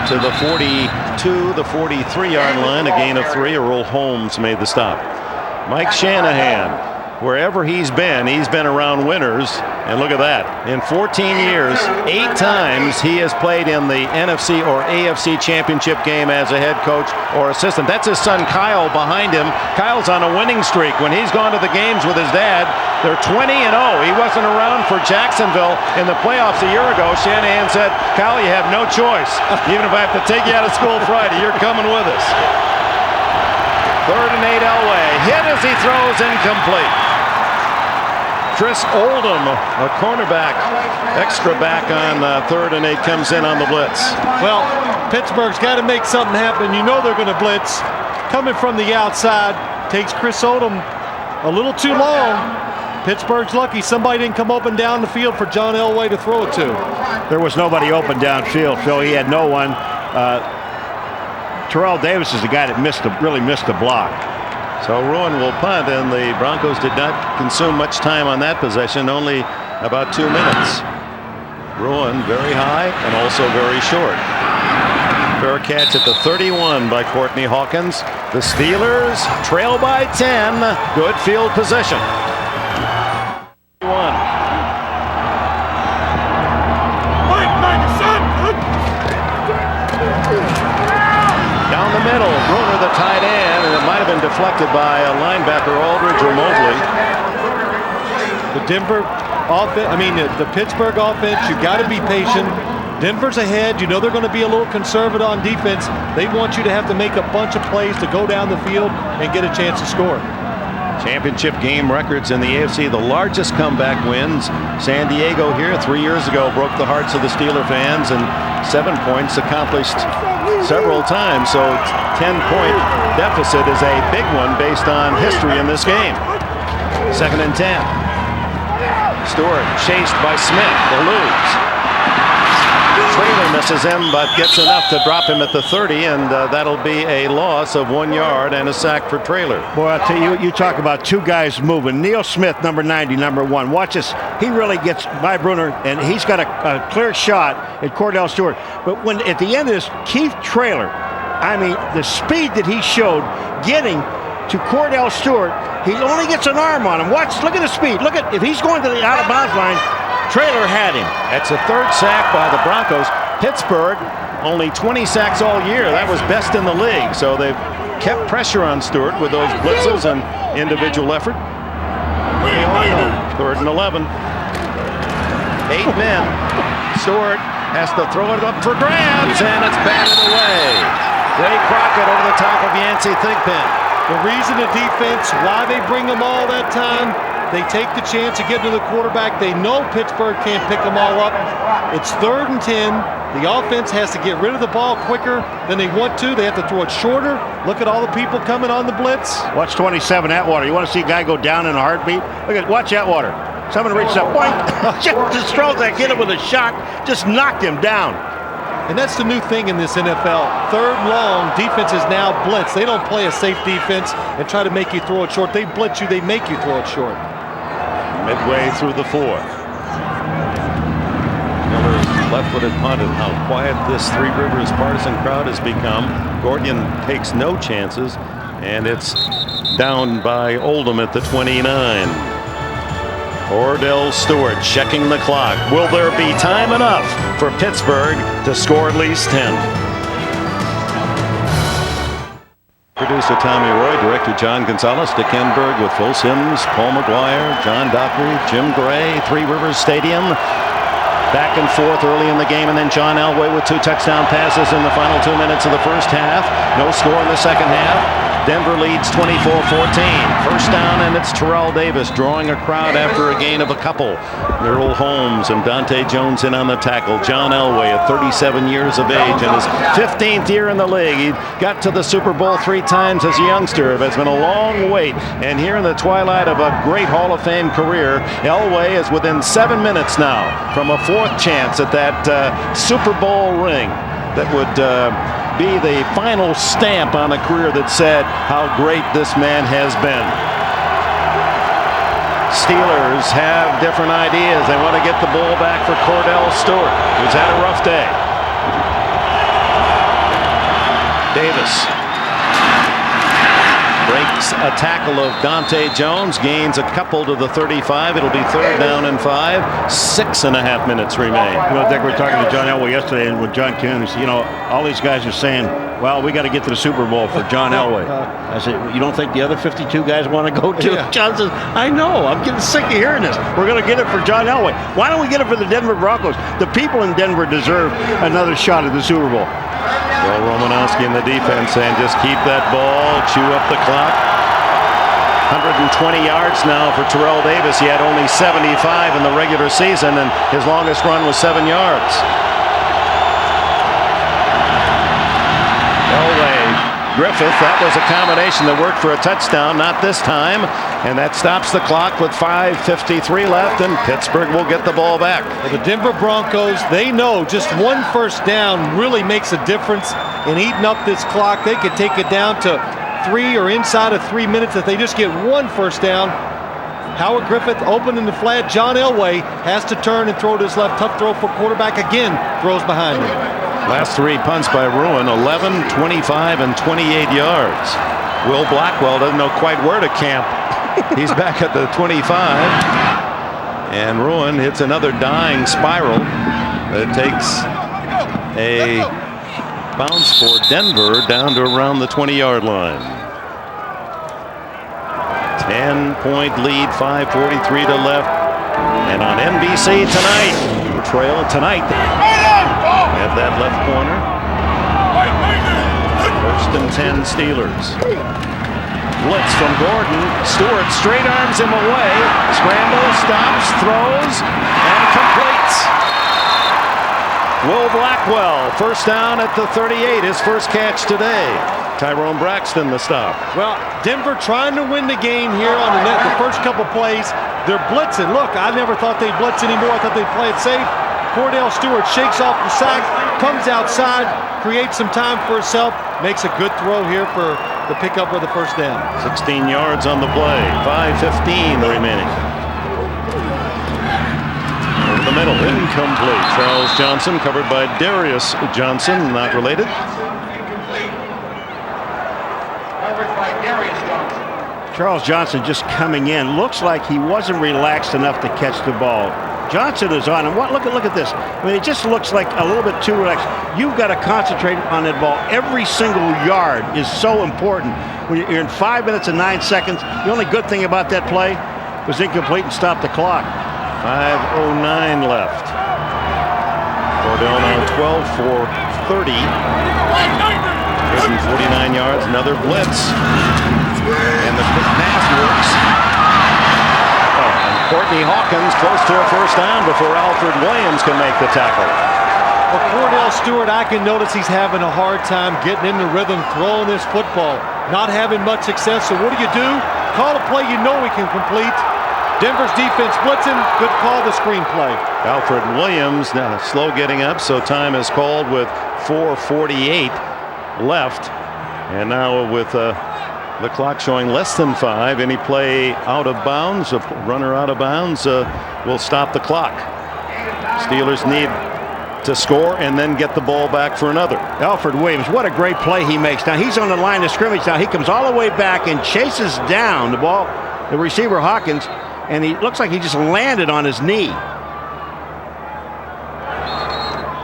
[SPEAKER 2] to the 42, the 43-yard line, a gain of 3. Earl Holmes made the stop. Mike Shanahan, wherever he's been around winners. And look at that. In 14 years, 8 times he has played in the NFC or AFC championship game as a head coach or assistant. That's his son Kyle behind him. Kyle's on a winning streak. When he's gone to the games with his dad, they're 20-0. He wasn't around for Jacksonville in the playoffs a year ago. Shanahan said, Kyle, you have no choice. Even if I have to take you out of school Friday, you're coming with us. 3rd and 8, Elway. Hit as he throws, incomplete. Chris Oldham, a cornerback, extra back on 3rd and 8, comes in on the blitz.
[SPEAKER 3] Well, Pittsburgh's got to make something happen. You know they're going to blitz. Coming from the outside, takes Chris Oldham a little too long. Pittsburgh's lucky somebody didn't come open down the field for John Elway to throw it to.
[SPEAKER 4] There was nobody open downfield, Phil. He had no one. Terrell Davis is the guy that really missed the block.
[SPEAKER 2] So Ruin will punt, and the Broncos did not consume much time on that possession, only about 2 minutes. Ruin very high and also very short. Fair catch at the 31 by Courtney Hawkins. The Steelers trail by 10. Good field position. Down the middle, Bruner the tight end, and it might have been deflected by a linebacker, Aldridge or Mobley.
[SPEAKER 3] The Denver offense, the Pittsburgh offense, you got to be patient. Denver's ahead. You know they're going to be a little conservative on defense. They want you to have to make a bunch of plays to go down the field and get a chance to score.
[SPEAKER 2] Championship game records in the AFC, the largest comeback wins. San Diego here 3 years ago broke the hearts of the Steeler fans, and 7 points accomplished several times. So 10-point deficit is a big one based on history in this game. 2nd and 10. Stewart chased by Smith. The lose. Traylor misses him, but gets enough to drop him at the 30, and that'll be a loss of 1 yard and a sack for Traylor.
[SPEAKER 4] Boy, I'll tell you, you talk about two guys moving. Neil Smith, number 90, number 1. Watch this. He really gets by Bruner, and he's got a clear shot at Cordell Stewart. But when at the end of this, Keith Traylor, I mean, the speed that he showed getting to Cordell Stewart, he only gets an arm on him. Watch, look at the speed. Look at, if he's going to the out-of-bounds line, Traylor had him.
[SPEAKER 2] That's a 3rd sack by the Broncos. Pittsburgh, only 20 sacks all year. That was best in the league. So they've kept pressure on Stewart with those blitzes and individual effort. 3rd and 11. 8 men. Stewart has to throw it up for grabs, and it's batted away. Ray Crockett over the top of Yancey Thigpen.
[SPEAKER 3] The reason the defense, why they bring them all that time, they take the chance of getting to the quarterback. They know Pittsburgh can't pick them all up. It's 3rd and 10. The offense has to get rid of the ball quicker than they want to. They have to throw it shorter. Look at all the people coming on the blitz.
[SPEAKER 4] Watch 27, Atwater. You want to see a guy go down in a heartbeat? Watch Atwater. Someone reaches up, boink, just throws that kid with a shot, just knocked him down.
[SPEAKER 3] And that's the new thing in this NFL. 3rd long, defenses now blitz. They don't play a safe defense and try to make you throw it short. They blitz you, they make you throw it short.
[SPEAKER 2] Midway through the 4th. Miller's left-footed punt, and how quiet this Three Rivers partisan crowd has become. Gordon takes no chances, and it's down by Oldham at the 29. Cordell Stewart checking the clock. Will there be time enough for Pittsburgh to score at least 10? Producer Tommy Roy, director John Gonzalez, Dick Enberg with Phil Simms, Paul McGuire, John Dockery, Jim Gray, Three Rivers Stadium. Back and forth early in the game, and then John Elway with 2 touchdown passes in the final 2 minutes of the first half. No score in the second half. Denver leads 24-14. First down, and it's Terrell Davis drawing a crowd after a gain of a couple. Earl Holmes and Dante Jones in on the tackle. John Elway at 37 years of age in his 15th year in the league. He got to the Super Bowl 3 times as a youngster, but it's been a long wait. And here in the twilight of a great Hall of Fame career, Elway is within 7 minutes now from a 4th chance at that Super Bowl ring that would be the final stamp on a career that said how great this man has been. Steelers have different ideas. They want to get the ball back for Cordell Stewart, who's had a rough day. Davis breaks a tackle of Dante Jones, gains a couple to the 35. It'll be 3rd down and 5. 6.5 minutes remain.
[SPEAKER 4] You know, Dick, we were talking to John Elway yesterday, and with John Kuhn, you know, all these guys are saying, well, we got to get to the Super Bowl for John Elway. I said, you don't think the other 52 guys want to go to? Yeah. John says, I know. I'm getting sick of hearing this. We're going to get it for John Elway. Why don't we get it for the Denver Broncos? The people in Denver deserve another shot at the Super Bowl.
[SPEAKER 2] Well, Romanowski in the defense saying just keep that ball, chew up the clock. 120 yards now for Terrell Davis. He had only 75 in the regular season, and his longest run was 7 yards. Elway, Griffith, that was a combination that worked for a touchdown, not this time. And that stops the clock with 5:53 left, and Pittsburgh will get the ball back.
[SPEAKER 3] Well, the Denver Broncos, they know just 1 first down really makes a difference in eating up this clock. They could take it down to 3 or inside of 3 minutes if they just get 1 first down. Howard Griffith open in the flat. John Elway has to turn and throw to his left. Tough throw for quarterback. Again, throws behind him.
[SPEAKER 2] Last 3 punts by Ruin, 11, 25, and 28 yards. Will Blackwell doesn't know quite where to camp. He's back at the 25. And Ruin hits another dying spiral that takes a bounce for Denver down to around the 20-yard line. 10-point lead, 5:43 to left. And on NBC tonight, Trail tonight at that left corner. 1st and 10 Steelers. Blitz from Gordon. Stewart straight arms him away. Scrambles, stops, throws, and completes. Will Blackwell, first down at the 38, his first catch today. Tyrone Braxton the stop.
[SPEAKER 3] Well, Denver trying to win the game here on the net. The first couple plays, they're blitzing. Look, I never thought they'd blitz anymore. I thought they'd play it safe. Cordell Stewart shakes off the sack, comes outside, creates some time for himself, makes a good throw here for the pickup of the first down.
[SPEAKER 2] 16 yards on the play, 5:15 remaining. Over the middle, incomplete. Charles Johnson covered by Darius Johnson, not related.
[SPEAKER 4] Charles Johnson just coming in. Looks like he wasn't relaxed enough to catch the ball. Johnson is on him. Look at this. I mean, it just looks like a little bit too relaxed. You've got to concentrate on that ball. Every single yard is so important. When you're in 5 minutes and 9 seconds, the only good thing about that play was incomplete and stopped the clock.
[SPEAKER 2] 5:09 left. Cordell now 12 for 30. 149 yards. Another blitz. And the quick pass works. And Courtney Hawkins close to a first down before Alfred Williams can make the tackle.
[SPEAKER 3] Well, Cordell Stewart, I can notice he's having a hard time getting in the rhythm, throwing this football. Not having much success, so what do? Call a play you know he can complete. Denver's defense blitzing, good call, the screenplay.
[SPEAKER 2] Alfred Williams now slow getting up, so time is called with 4:48 left. And now with the clock showing less than 5, any play out of bounds, a runner out of bounds will stop the clock. Steelers need to score and then get the ball back for another.
[SPEAKER 4] Alfred Williams, what a great play he makes. Now he's on the line of scrimmage. Now he comes all the way back and chases down the ball, the receiver Hawkins, and he looks like he just landed on his knee.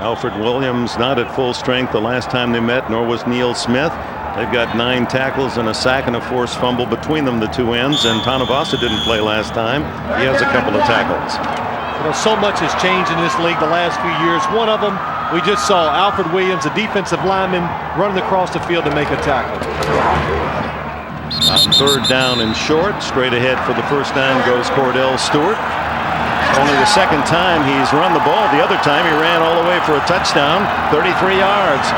[SPEAKER 2] Alfred Williams not at full strength the last time they met, nor was Neil Smith. They've got 9 tackles and a sack and a forced fumble between them, the two ends, and Tanavasa didn't play last time. He has a couple of tackles.
[SPEAKER 3] You know, so much has changed in this league the last few years. One of them, we just saw Alfred Williams, a defensive lineman, running across the field to make a tackle.
[SPEAKER 2] On third down and short, straight ahead for the first down goes Cordell Stewart. Only the second time he's run the ball. The other time he ran all the way for a touchdown, 33 yards.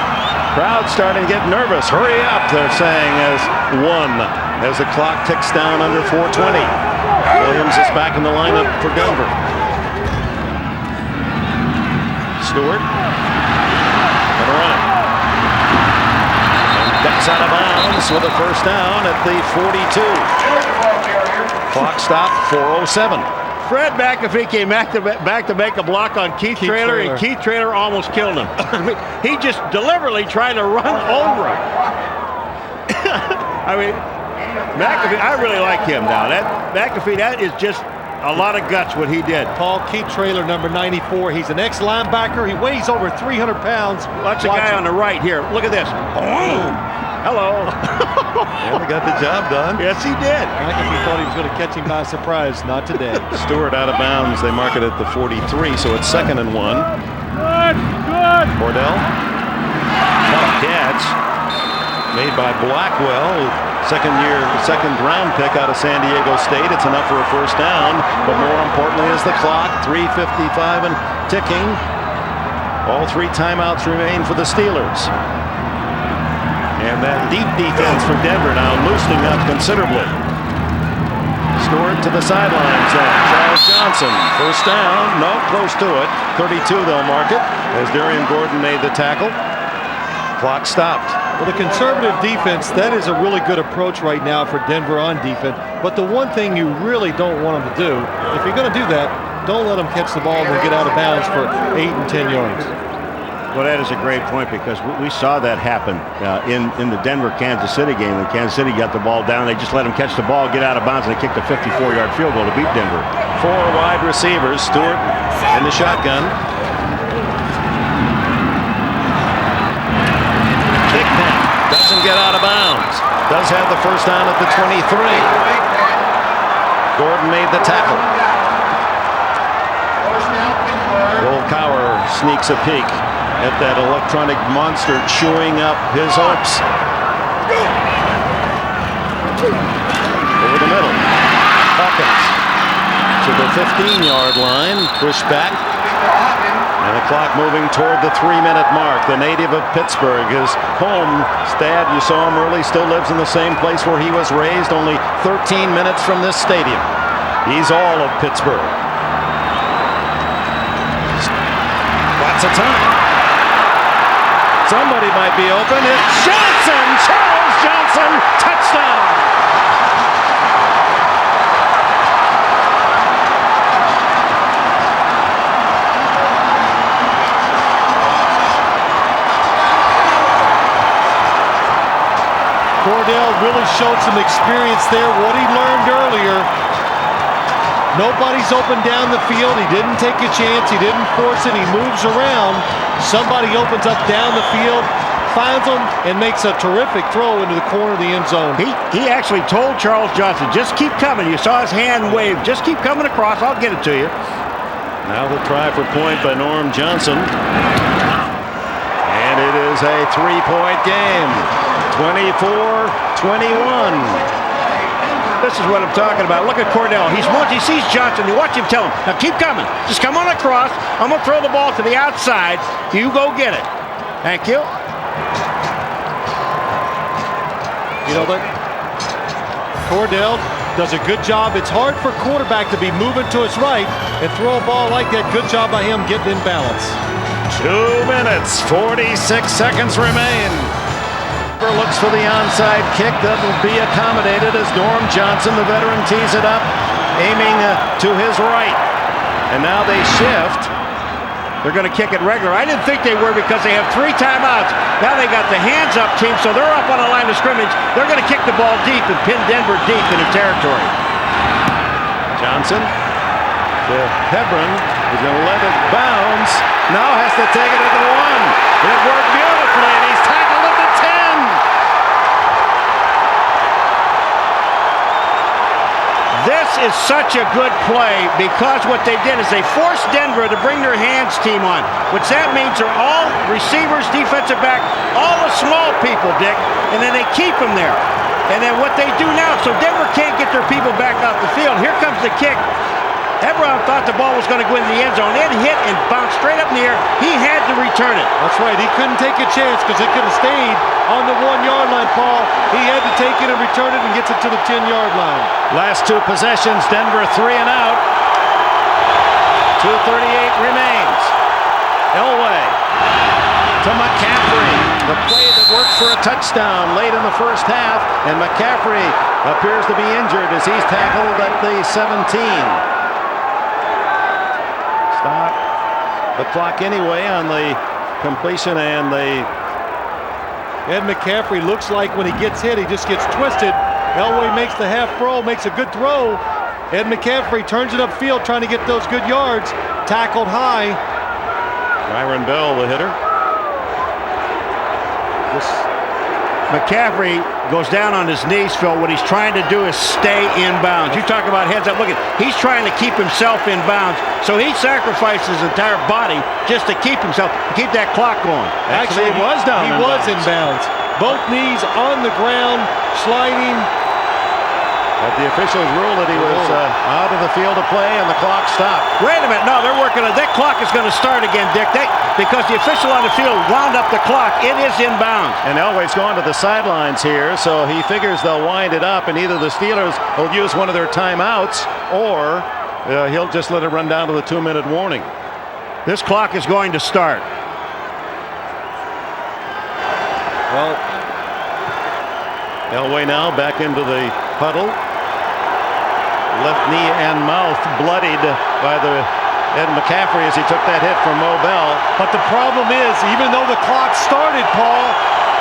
[SPEAKER 2] Crowd starting to get nervous. Hurry up, they're saying as the clock ticks down under 4:20. Williams is back in the lineup for Denver. Stewart gonna run it. And that's out of bounds with a first down at the 42. Clock stop 4:07.
[SPEAKER 4] Fred McAfee came back to make a block on Keith Traylor, and Keith Traylor almost killed him. I mean, he just deliberately tried to run over him. I mean, McAfee, I really like him now. McAfee, that is just a lot of guts what he did.
[SPEAKER 3] Paul, Keith Traylor, number 94. He's an ex-linebacker. He weighs over 300 pounds.
[SPEAKER 4] Watch the guy on the right here. Look at this. Boom. Hello.
[SPEAKER 2] Yeah, they got the job done.
[SPEAKER 4] Yes, he did.
[SPEAKER 3] McAfee thought he was going to catch him by surprise. Not today.
[SPEAKER 2] Stewart out of bounds. They mark it at the 43, so it's 2nd and 1.
[SPEAKER 6] Good.
[SPEAKER 2] Cordell. Tough catch. Made by Blackwell. Second round pick out of San Diego State. It's enough for a first down, but more importantly is the clock. 3:55 and ticking. All 3 timeouts remain for the Steelers. And that deep defense for Denver now loosening up considerably. Stewart to the sidelines. Charles Johnson, first down. No, close to it. 32 they'll mark it as Darian Gordon made the tackle. Clock stopped.
[SPEAKER 3] Well, the conservative defense, that is a really good approach right now for Denver on defense. But the one thing you really don't want them to do, if you're going to do that, don't let them catch the ball and get out of bounds for 8 and 10 yards.
[SPEAKER 4] Well, that is a great point because we saw that happen in the Denver-Kansas City game. When Kansas City got the ball down, they just let them catch the ball, get out of bounds, and they kicked a 54-yard field goal to beat Denver.
[SPEAKER 2] 4 wide receivers. Stewart in the shotgun. Kick down. Doesn't get out of bounds. Does have the first down at the 23. Gordon made the tackle. Will Cowher sneaks a peek at that electronic monster chewing up his hopes. Over the middle. Hawkins to the 15-yard line. Pushed back. And the clock moving toward the 3-minute mark. The native of Pittsburgh, his home. Dad, you saw him early, still lives in the same place where he was raised, only 13 minutes from this stadium. He's all of Pittsburgh. Lots of time. Somebody might be open. It's Johnson! Charles Johnson! Touchdown!
[SPEAKER 3] Cordell really showed some experience there. What he learned earlier. Nobody's open down the field. He didn't take a chance. He didn't force it. He moves around. Somebody opens up down the field, finds him, and makes a terrific throw into the corner of the end zone.
[SPEAKER 4] He actually told Charles Johnson, just keep coming. You saw his hand wave. Just keep coming across. I'll get it to you.
[SPEAKER 2] Now the try for point by Norm Johnson. And it is a three-point game. 24-21.
[SPEAKER 4] This is what I'm talking about. Look at Cordell. Once he sees Johnson, you watch him tell him, now keep coming. Just come on across. I'm going to throw the ball to the outside. You go get it. Thank you.
[SPEAKER 3] You know that Cordell does a good job. It's hard for a quarterback to be moving to his right and throw a ball like that. Good job by him getting in balance.
[SPEAKER 2] 2 minutes, 46 seconds remain. Looks for the onside kick that will be accommodated as Norm Johnson, the veteran, tees it up, aiming to his right. And now they shift.
[SPEAKER 4] They're going to kick it regular. I didn't think they were because they have 3 timeouts. Now they got the hands up team, so they're up on the line of scrimmage. They're going to kick the ball deep and pin Denver deep into territory.
[SPEAKER 2] Johnson to Hebron. He's going to let it bounce. Now has to take it at the 1. It worked beautifully, and he's tackled at the 10.
[SPEAKER 4] This is such a good play because what they did is they forced Denver to bring their hands team on, which that means are all receivers, defensive back, all the small people, Dick, and then they keep them there. And then what they do now, so Denver can't get their people back off the field. Here comes the kick. Hebron thought the ball was going to go into the end zone. It hit and bounced straight up in the air. He had to return it.
[SPEAKER 3] That's right. He couldn't take a chance because it could have stayed on the 1-yard line, Paul. He had to take it and return it and gets it to the 10-yard line.
[SPEAKER 2] Last 2 possessions, Denver 3 and out. 2:38 remains. Elway to McCaffrey. The play that worked for a touchdown late in the first half. And McCaffrey appears to be injured as he's tackled at the 17. Stop the clock anyway on the completion, and
[SPEAKER 3] Ed McCaffrey looks like when he gets hit, he just gets twisted. Elway makes the half throw, makes a good throw. Ed McCaffrey turns it upfield, trying to get those good yards. Tackled high.
[SPEAKER 2] Myron Bell, the hitter.
[SPEAKER 4] McCaffrey goes down on his knees, Phil. What he's trying to do is stay in bounds. You talk about heads up. Look at, he's trying to keep himself in bounds. So he sacrificed his entire body just to keep himself, to keep that clock going.
[SPEAKER 3] Actually,
[SPEAKER 2] he was down.
[SPEAKER 3] He was in bounds. Both knees on the ground, sliding.
[SPEAKER 2] But the officials ruled that he was out of the field of play, and the clock stopped.
[SPEAKER 4] Wait a minute. No, they're working on that clock is going to start again, Dick. Because the official on the field wound up the clock. It is in bounds.
[SPEAKER 2] And Elway's gone to the sidelines here, so he figures they'll wind it up, and either the Steelers will use one of their timeouts, or he'll just let it run down to the 2-minute warning.
[SPEAKER 4] This clock is going to start.
[SPEAKER 2] Well, Elway now back into the huddle. Left knee and mouth bloodied by Ed McCaffrey as he took that hit from Mo Bell.
[SPEAKER 3] But the problem is, even though the clock started, Paul,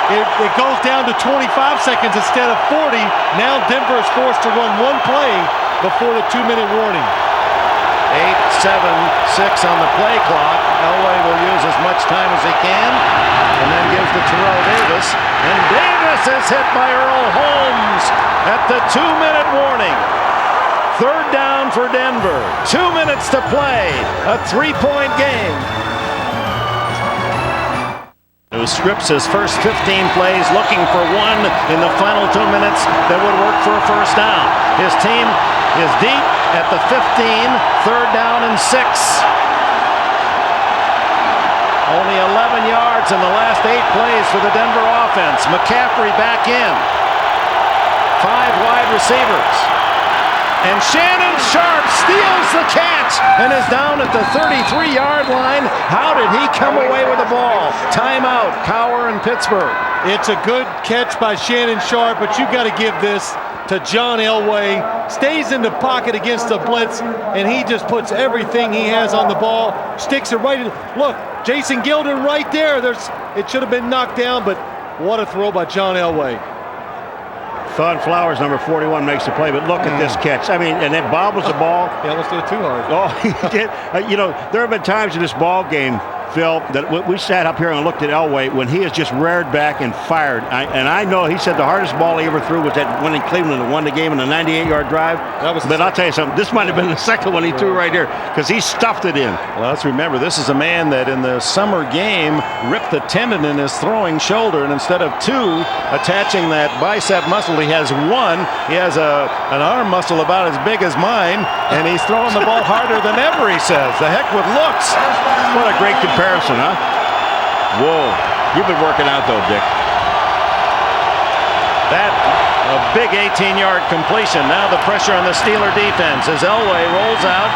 [SPEAKER 3] it goes down to 25 seconds instead of 40. Now Denver is forced to run one play before the 2-minute warning.
[SPEAKER 2] 8-7-6 on the play clock. Elway will use as much time as he can, and then gives to Terrell Davis. And Davis is hit by Earl Holmes at the 2-minute warning. 3rd down for Denver. 2 minutes to play. A 3-point game. Who scripts his first 15 plays, looking for one in the final 2 minutes that would work for a first down. His team is deep at the 15, 3rd down and 6. Only 11 yards in the last 8 plays for the Denver offense. McCaffrey back in. 5 wide receivers.
[SPEAKER 1] And Shannon Sharp steals the catch and is down at the 33-yard line. How did he come away with the ball? Timeout, Cowher and Pittsburgh.
[SPEAKER 3] It's a good catch by Shannon Sharp, but you've got to give this to John Elway. Stays in the pocket against the blitz, and he just puts everything he has on the ball, sticks it right in. Look, Jason Gilden right there. It should have been knocked down, but what a throw by John Elway.
[SPEAKER 4] Thon Flowers, number 41, makes the play, but look at this catch. I mean, and it bobbles the ball.
[SPEAKER 3] He almost did it too hard.
[SPEAKER 4] Oh, he did. You know, there have been times in this ball game, Phil, that we sat up here and looked at Elway when he has just reared back and fired. And I know he said the hardest ball he ever threw was that one in Cleveland that won the game in a 98-yard drive. But I'll tell you something, this might have been the second one he threw right here because he stuffed it in.
[SPEAKER 2] Well, let's remember, this is a man that in the summer game ripped the tendon in his throwing shoulder, and instead of 2 attaching that bicep muscle, he has 1. He has an arm muscle about as big as mine, and he's throwing the ball harder than ever, he says. The heck with looks.
[SPEAKER 4] What a great comparison, huh? Whoa. You've been working out, though, Dick.
[SPEAKER 2] That a big 18-yard completion. Now the pressure on the Steeler defense as Elway rolls out,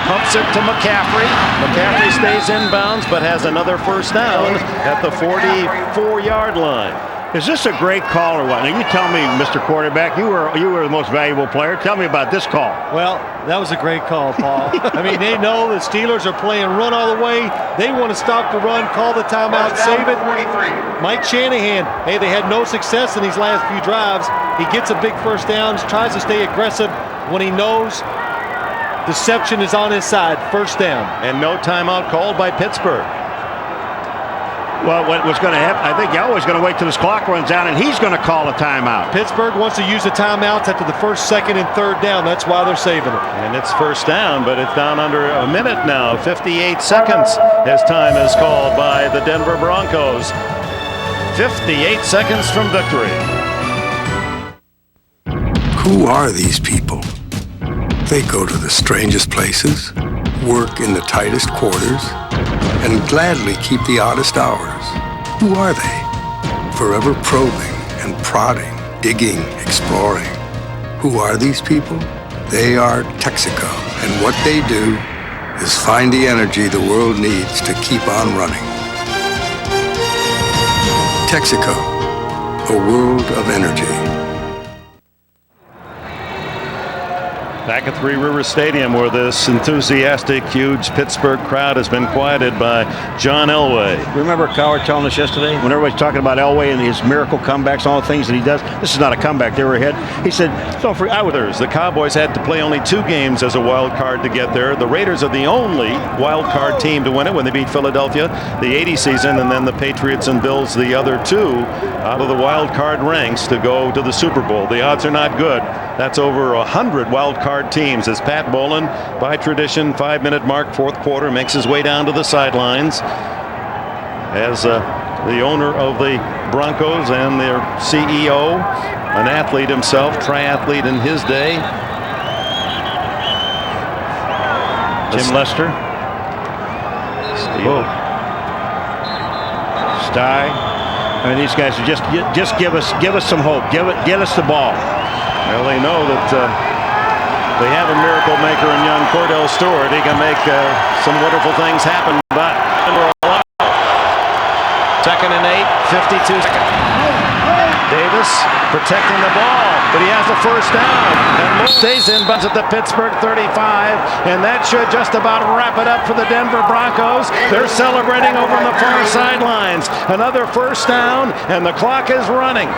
[SPEAKER 2] pumps it to McCaffrey. McCaffrey stays inbounds, but has another first down at the 44-yard line.
[SPEAKER 4] Is this a great call or what? Now you tell me, Mr. Quarterback, you were the most valuable player. Tell me about this call.
[SPEAKER 3] Well, that was a great call, Paul. I mean, they know the Steelers are playing run all the way. They want to stop the run, call the timeout, save it. Mike Shanahan, hey, they had no success in these last few drives. He gets a big first down, tries to stay aggressive when he knows deception is on his side. First down.
[SPEAKER 2] And no timeout called by Pittsburgh.
[SPEAKER 4] Well, what's going to happen, I think Elway's going to wait till his clock runs out, and he's going to call a timeout.
[SPEAKER 3] Pittsburgh wants to use the timeouts after the first, second, and third down. That's why they're saving it.
[SPEAKER 2] And it's first down, but it's down under a minute now. 58 seconds as time is called by the Denver Broncos. 58 seconds from victory.
[SPEAKER 7] Who are these people? They go to the strangest places, work in the tightest quarters, and gladly keep the oddest hours. Who are they? Forever probing and prodding, digging, exploring. Who are these people? They are Texaco, and what they do is find the energy the world needs to keep on running. Texaco, a world of energy.
[SPEAKER 2] Back at Three Rivers Stadium, where this enthusiastic, huge Pittsburgh crowd has been quieted by John Elway.
[SPEAKER 4] Remember Cowher telling us yesterday, when everybody's talking about Elway and his miracle comebacks and all the things that he does, this is not a comeback. They were ahead. He said, don't forget.
[SPEAKER 2] The Cowboys had to play only 2 games as a wild card to get there. The Raiders are the only wild card team to win it when they beat Philadelphia the 80 season, and then the Patriots and Bills the other 2 out of the wild card ranks to go to the Super Bowl. The odds are not good. That's over 100 wild card teams as Pat Bowlen, by tradition, 5-minute mark, fourth quarter, makes his way down to the sidelines as the owner of the Broncos and their CEO, an athlete himself, triathlete in his day.
[SPEAKER 4] Jim Lester.
[SPEAKER 2] Steve.
[SPEAKER 4] Sty. I mean, these guys are just give us some hope. Get us the ball.
[SPEAKER 2] Well, they know that they have a miracle maker in young Cordell Stewart. He can make some wonderful things happen. But second and 8, 52 seconds. Davis protecting the ball, but he has a first down. And stays in, but at the Pittsburgh 35, and that should just about wrap it up for the Denver Broncos. They're celebrating over on the far sidelines. Another first down, and the clock is running.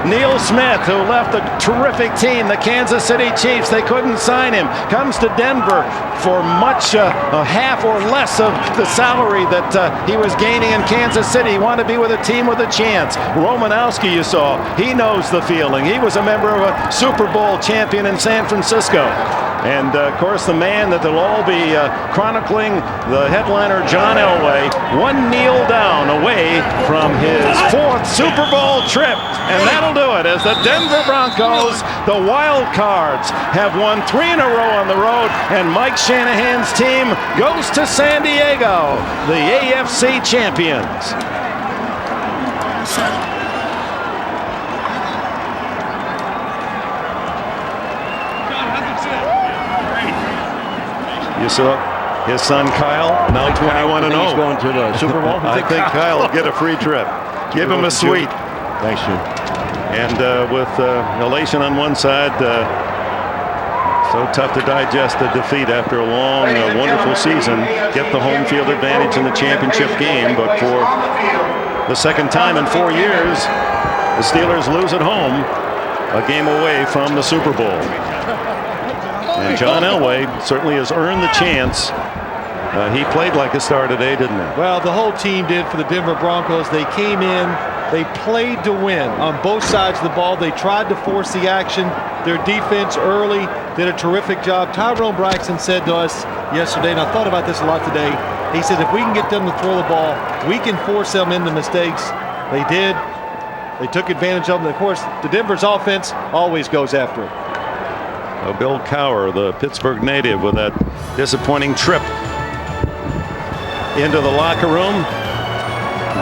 [SPEAKER 2] Neil Smith, who left a terrific team, the Kansas City Chiefs, they couldn't sign him, comes to Denver for much half or less of the salary that he was gaining in Kansas City. He wanted to be with a team with a chance. Romanowski, you saw, he knows the feeling. He was a member of a Super Bowl champion in San Francisco. And, of course, the man that they'll all be chronicling, the headliner, John Elway, one kneel down away from his 4th Super Bowl trip. And that'll do it as the Denver Broncos, the Wild Cards, have won 3 in a row on the road. And Mike Shanahan's team goes to San Diego, the AFC champions. You saw his son Kyle, now 21-0.
[SPEAKER 4] He's going to the Super Bowl.
[SPEAKER 2] I think Kyle will get a free trip. Give him a suite.
[SPEAKER 4] Thanks, Jim.
[SPEAKER 2] And with elation on one side, so tough to digest the defeat after a long, wonderful season. Get the home field advantage in the championship game, but for the second time in 4 years, the Steelers lose at home, a game away from the Super Bowl. And John Elway certainly has earned the chance. He played like a star today, didn't he?
[SPEAKER 3] Well, the whole team did for the Denver Broncos. They came in, they played to win on both sides of the ball. They tried to force the action. Their defense early did a terrific job. Tyrone Braxton said to us yesterday, and I thought about this a lot today, he said if we can get them to throw the ball, we can force them into mistakes. They did. They took advantage of them. And of course, the Denver's offense always goes after it.
[SPEAKER 2] Bill Cowher, the Pittsburgh native, with that disappointing trip into the locker room.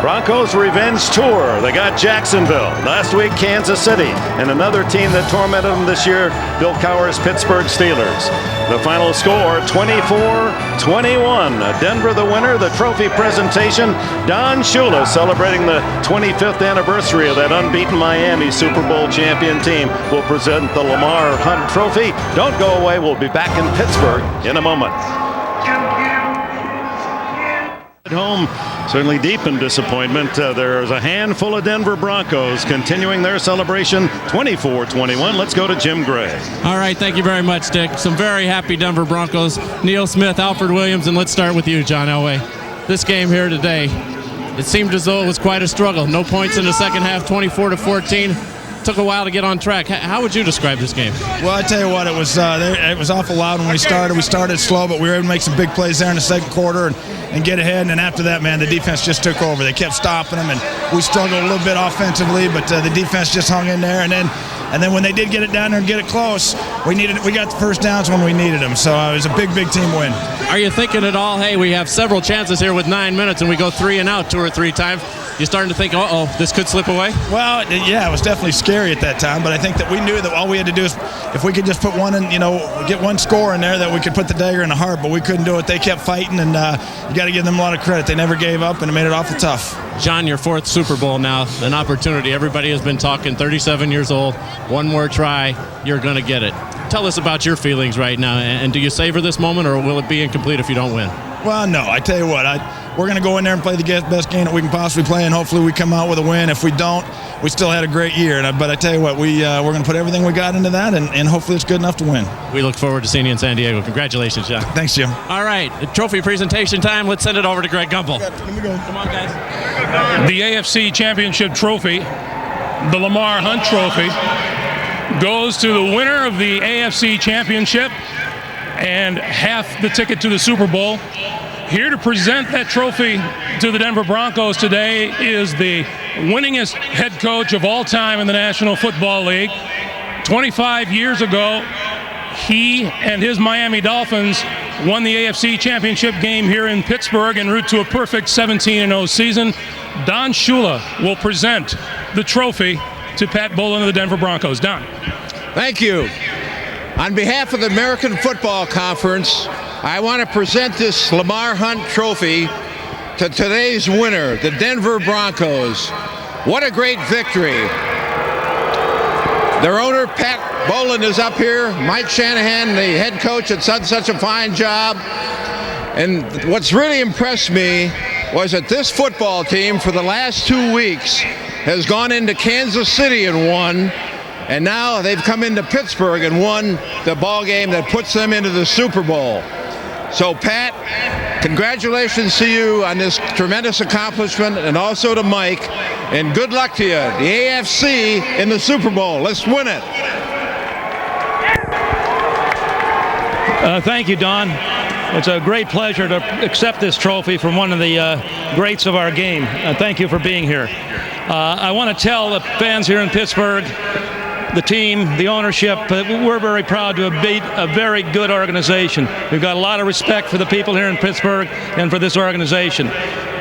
[SPEAKER 2] Broncos revenge tour. They got Jacksonville. Last week, Kansas City. And another team that tormented them this year, Bill Cowher's Pittsburgh Steelers. The final score, 24-21. Denver the winner. The trophy presentation, Don Shula celebrating the 25th anniversary of that unbeaten Miami Super Bowl champion team will present the Lamar Hunt Trophy. Don't go away. We'll be back in Pittsburgh in a moment. At home, certainly deep in disappointment. There's a handful of Denver Broncos continuing their celebration, 24-21. Let's go to Jim Gray.
[SPEAKER 8] All right, thank you very much, Dick. Some very happy Denver Broncos. Neil Smith, Alfred Williams, and let's start with you, John Elway. This game here today, it seemed as though it was quite a struggle. No points in the second half, 24-14. Took a while to get on track. How would you describe this game?
[SPEAKER 9] Well, I tell you what, it was awful loud when we started. We started slow, but we were able to make some big plays there in the second quarter and get ahead. And then after that, man, the defense just took over. They kept stopping them, and we struggled a little bit offensively, but the defense just hung in there. And then when they did get it down there and get it close, we got the first downs when we needed them. So it was a big team win.
[SPEAKER 8] Are you thinking at all, hey, we have several chances here with 9 minutes and we go 3 and out 2 or 3 times? You're starting to think, uh-oh, this could slip away?
[SPEAKER 9] Well, yeah, it was definitely scary at that time, but I think that we knew that all we had to do is if we could just put one in, get one score in there, that we could put the dagger in the heart, but we couldn't do it. They kept fighting, and you got to give them a lot of credit. They never gave up, and it made it awful tough.
[SPEAKER 8] John, your 4th Super Bowl now, an opportunity. Everybody has been talking, 37 years old, one more try, you're going to get it. Tell us about your feelings right now, and do you savor this moment, or will it be incomplete if you don't win?
[SPEAKER 9] Well, no, I tell you what, we're going to go in there and play the best game that we can possibly play, and hopefully we come out with a win. If we don't, we still had a great year. But I tell you what, we're going to put everything we got into that, and hopefully it's good enough to win.
[SPEAKER 8] We look forward to seeing you in San Diego. Congratulations, John.
[SPEAKER 9] Thanks, Jim.
[SPEAKER 8] All right, trophy presentation time. Let's send it over to Greg Gumbel.
[SPEAKER 9] Here we go.
[SPEAKER 8] Come on, guys.
[SPEAKER 10] The AFC Championship Trophy, the Lamar Hunt Trophy, goes to the winner of the AFC Championship and half the ticket to the Super Bowl. Here to present that trophy to the Denver Broncos today is the winningest head coach of all time in the National Football League. 25 years ago, he and his Miami Dolphins won the AFC Championship game here in Pittsburgh en route to a perfect 17-0 season. Don Shula will present the trophy to Pat Bowlen of the Denver Broncos. Don.
[SPEAKER 11] Thank you. On behalf of the American Football Conference, I want to present this Lamar Hunt Trophy to today's winner, the Denver Broncos. What a great victory. Their owner, Pat Bowlen, is up here. Mike Shanahan, the head coach, has done such a fine job. And what's really impressed me was that this football team for the last 2 weeks has gone into Kansas City and won. And now they've come into Pittsburgh and won the ball game that puts them into the Super Bowl. So, Pat, congratulations to you on this tremendous accomplishment, and also to Mike, and good luck to you. The AFC in the Super Bowl. Let's win it.
[SPEAKER 10] Thank you, Don. It's a great pleasure to accept this trophy from one of the greats of our game. Thank you for being here. I want to tell the fans here in Pittsburgh, the team, the ownership, we're very proud to have beat a very good organization. We've got a lot of respect for the people here in Pittsburgh and for this organization.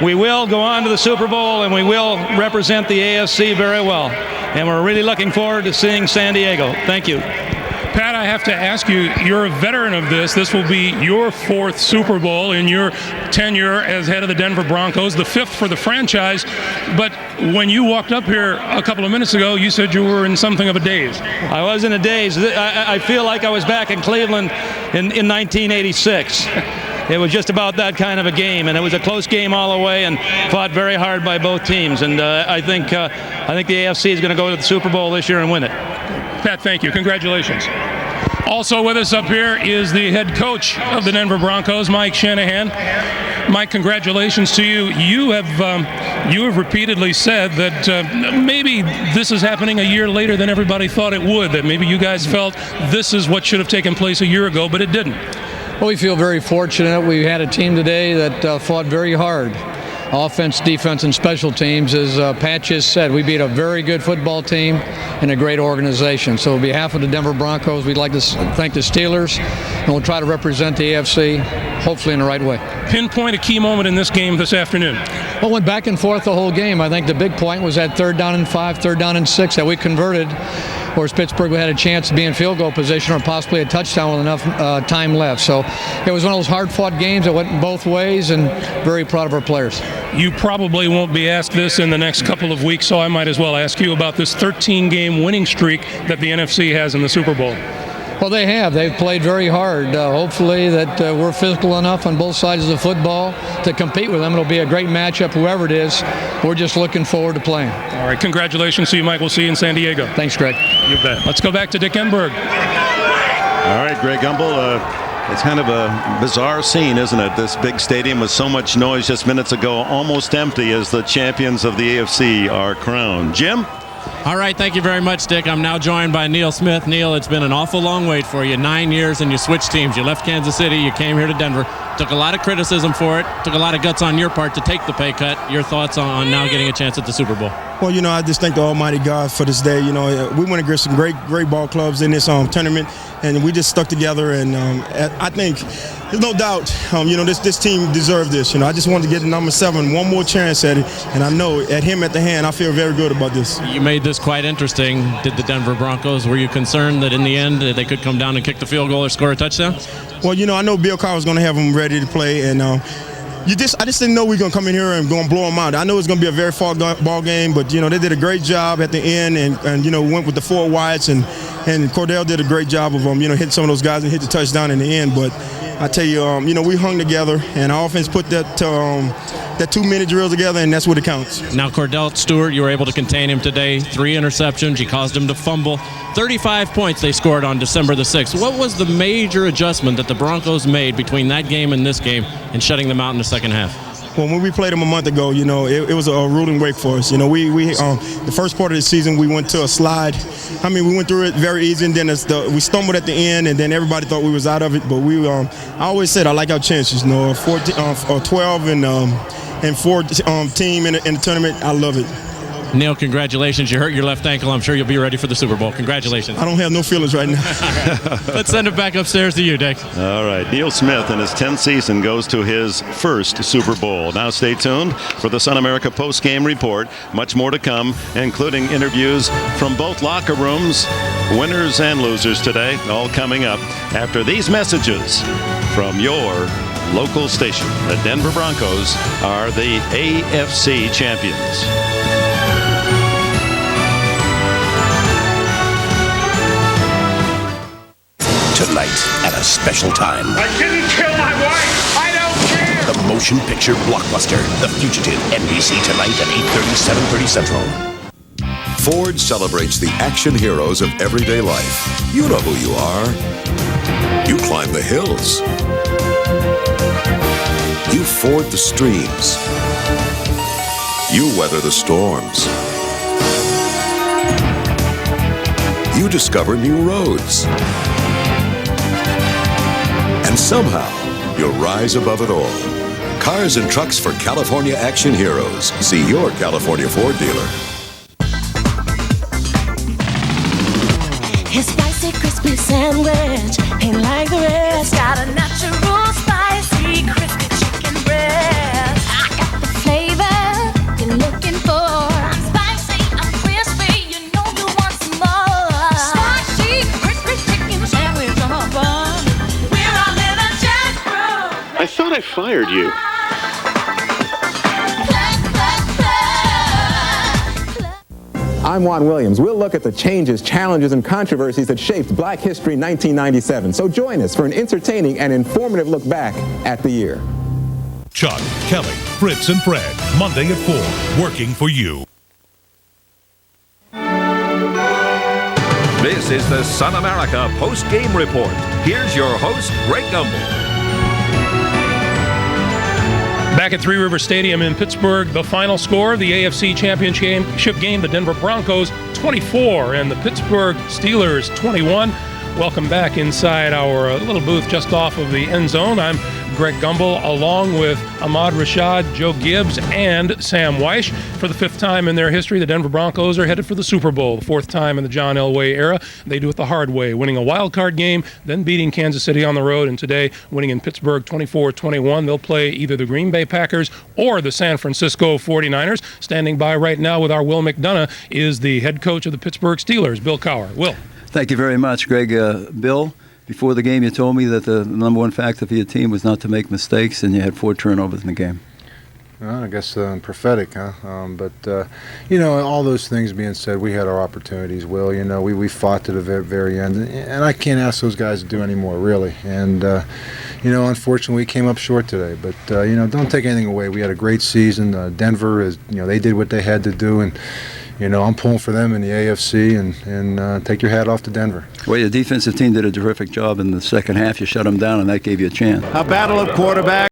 [SPEAKER 10] We will go on to the Super Bowl, and we will represent the AFC very well. And we're really looking forward to seeing San Diego. Thank you. Pat, I have to ask you, you're a veteran of this. This will be your 4th Super Bowl in your tenure as head of the Denver Broncos, the 5th for the franchise. But when you walked up here a couple of minutes ago, you said you were in something of a daze.
[SPEAKER 12] I was in a daze. I feel like I was back in Cleveland in 1986. It was just about that kind of a game, and it was a close game all the way, and fought very hard by both teams. And I think the AFC is going to go to the Super Bowl this year and win it.
[SPEAKER 10] Pat, thank you. Congratulations. Also with us up here is the head coach of the Denver Broncos, Mike Shanahan. Mike, congratulations to you. You have repeatedly said that maybe this is happening a year later than everybody thought it would, that maybe you guys felt this is what should have taken place a year ago, but it didn't.
[SPEAKER 13] Well, we feel very fortunate. We had a team today that fought very hard. Offense, defense, and special teams. As Pat just said, we beat a very good football team and a great organization. So on behalf of the Denver Broncos, we'd like to thank the Steelers, and we'll try to represent the AFC, hopefully in the right way.
[SPEAKER 10] Pinpoint a key moment in this game this afternoon.
[SPEAKER 13] Well, went back and forth the whole game. I think the big point was that 3rd down and 5, 3rd down and 6 that we converted, whereas Pittsburgh had a chance to be in field goal position or possibly a touchdown with enough time left. So it was one of those hard-fought games that went both ways, and very proud of our players.
[SPEAKER 10] You probably won't be asked this in the next couple of weeks, so I might as well ask you about this 13-game winning streak that the NFC has in the Super Bowl.
[SPEAKER 13] Well, they have. They've played very hard. Hopefully that we're physical enough on both sides of the football to compete with them. It'll be a great matchup, whoever it is. We're just looking forward to playing.
[SPEAKER 10] All right, congratulations to you, Mike. We'll see you in San Diego.
[SPEAKER 13] Thanks, Greg.
[SPEAKER 10] You bet. Let's go back to Dick Enberg.
[SPEAKER 2] All right, Greg Gumbel. It's kind of a bizarre scene, isn't it? This big stadium with so much noise just minutes ago, almost empty as the champions of the AFC are crowned. Jim?
[SPEAKER 8] All right, thank you very much, Dick. I'm now joined by Neil Smith. Neil, it's been an awful long wait for you. 9 years and you switched teams. You left Kansas City, you came here to Denver. Took a lot of criticism for it. Took a lot of guts on your part to take the pay cut. Your thoughts on now getting a chance at the Super Bowl?
[SPEAKER 9] Well, I just thank the Almighty God for this day. We went against some great ball clubs in this tournament, and we just stuck together. And I think there's no doubt, this team deserved this. I just wanted to get number 7 one more chance at it, and I know at him at the hand, I feel very good about this.
[SPEAKER 8] You made this quite interesting. Did the Denver Broncos? Were you concerned that in the end they could come down and kick the field goal or score a touchdown?
[SPEAKER 9] Well, I know Bill Carr was going to have them ready to play, and I just didn't know we were going to come in here and going to blow them out. I know it was going to be a very far ball game, but they did a great job at the end, and went with the 4 wides, and Cordell did a great job of hitting some of those guys and hit the touchdown in the end. But I tell you, we hung together, and our offense put that 2-minute drill together, and that's what it counts.
[SPEAKER 8] Now, Cordell Stewart, you were able to contain him today. 3 interceptions. You caused him to fumble. 35 points they scored on December the 6th. What was the major adjustment that the Broncos made between that game and this game and shutting them out in the second half?
[SPEAKER 9] Well, when we played them a month ago, it was a ruling wake for us. The first part of the season, we went to a slide. We went through it very easy, and then we stumbled at the end, and then everybody thought we was out of it. But I always said I like our chances. 12 and 4 team in the tournament. I love it.
[SPEAKER 8] Neil, congratulations. You hurt your left ankle. I'm sure you'll be ready for the Super Bowl. Congratulations.
[SPEAKER 9] I don't have no feelings right now.
[SPEAKER 8] Let's send it back upstairs to you, Dick.
[SPEAKER 2] All right. Neil Smith in his 10th season goes to his first Super Bowl. Now stay tuned for the Sun America post-game report. Much more to come, including interviews from both locker rooms, winners and losers today, all coming up after these messages from your local station. The Denver Broncos are the AFC champions.
[SPEAKER 14] Tonight at a special time.
[SPEAKER 15] I didn't kill my wife! I don't care!
[SPEAKER 14] The motion picture blockbuster, The Fugitive, NBC tonight at 8:30, 7:30 Central.
[SPEAKER 16] Ford celebrates the action heroes of everyday life. You know who you are. You climb the hills. You ford the streams. You weather the storms. You discover new roads. And somehow, you'll rise above it all. Cars and trucks for California action heroes. See your California Ford dealer.
[SPEAKER 17] His spicy, crispy sandwich ain't like the rest. Got a natural, spicy, crispy chicken breast. I got the flavor you're looking for. I'm spicy, I'm crispy, you know you want some more. Spicy, crispy chicken sandwich.
[SPEAKER 2] I fired you.
[SPEAKER 18] I'm Juan Williams. We'll look at the changes, challenges, and controversies that shaped Black History 1997. So join us for an entertaining and informative look back at the year.
[SPEAKER 19] Chuck, Kelly, Fritz, and Fred, Monday at 4, working for you.
[SPEAKER 20] This is the Sun America Post-Game Report. Here's your host, Greg Gumbel.
[SPEAKER 10] Back at Three River Stadium in Pittsburgh, the final score, the AFC Championship game, the Denver Broncos 24 and the Pittsburgh Steelers 21. Welcome back inside our little booth just off of the end zone. I'm Greg Gumbel, along with Ahmad Rashad, Joe Gibbs, and Sam Weish. For the 5th time in their history, the Denver Broncos are headed for the Super Bowl. The 4th time in the John Elway era. They do it the hard way, winning a wild card game, then beating Kansas City on the road, and today winning in Pittsburgh 24-21. They'll play either the Green Bay Packers or the San Francisco 49ers. Standing by right now with our Will McDonough is the head coach of the Pittsburgh Steelers, Bill Cowher. Will.
[SPEAKER 21] Thank you very much, Greg. Bill, before the game you told me that the number one factor for your team was not to make mistakes, and you had 4 turnovers in the game.
[SPEAKER 5] Well, I guess prophetic, huh? All those things being said, we had our opportunities, Will. We fought to the very end, and I can't ask those guys to do any more, really. And, unfortunately, we came up short today. But, don't take anything away. We had a great season. Denver, they did what they had to do, and I'm pulling for them in the AFC, and take your hat off to Denver.
[SPEAKER 21] Well, your defensive team did a terrific job in the second half. You shut them down, and that gave you a chance.
[SPEAKER 1] A battle of quarterbacks.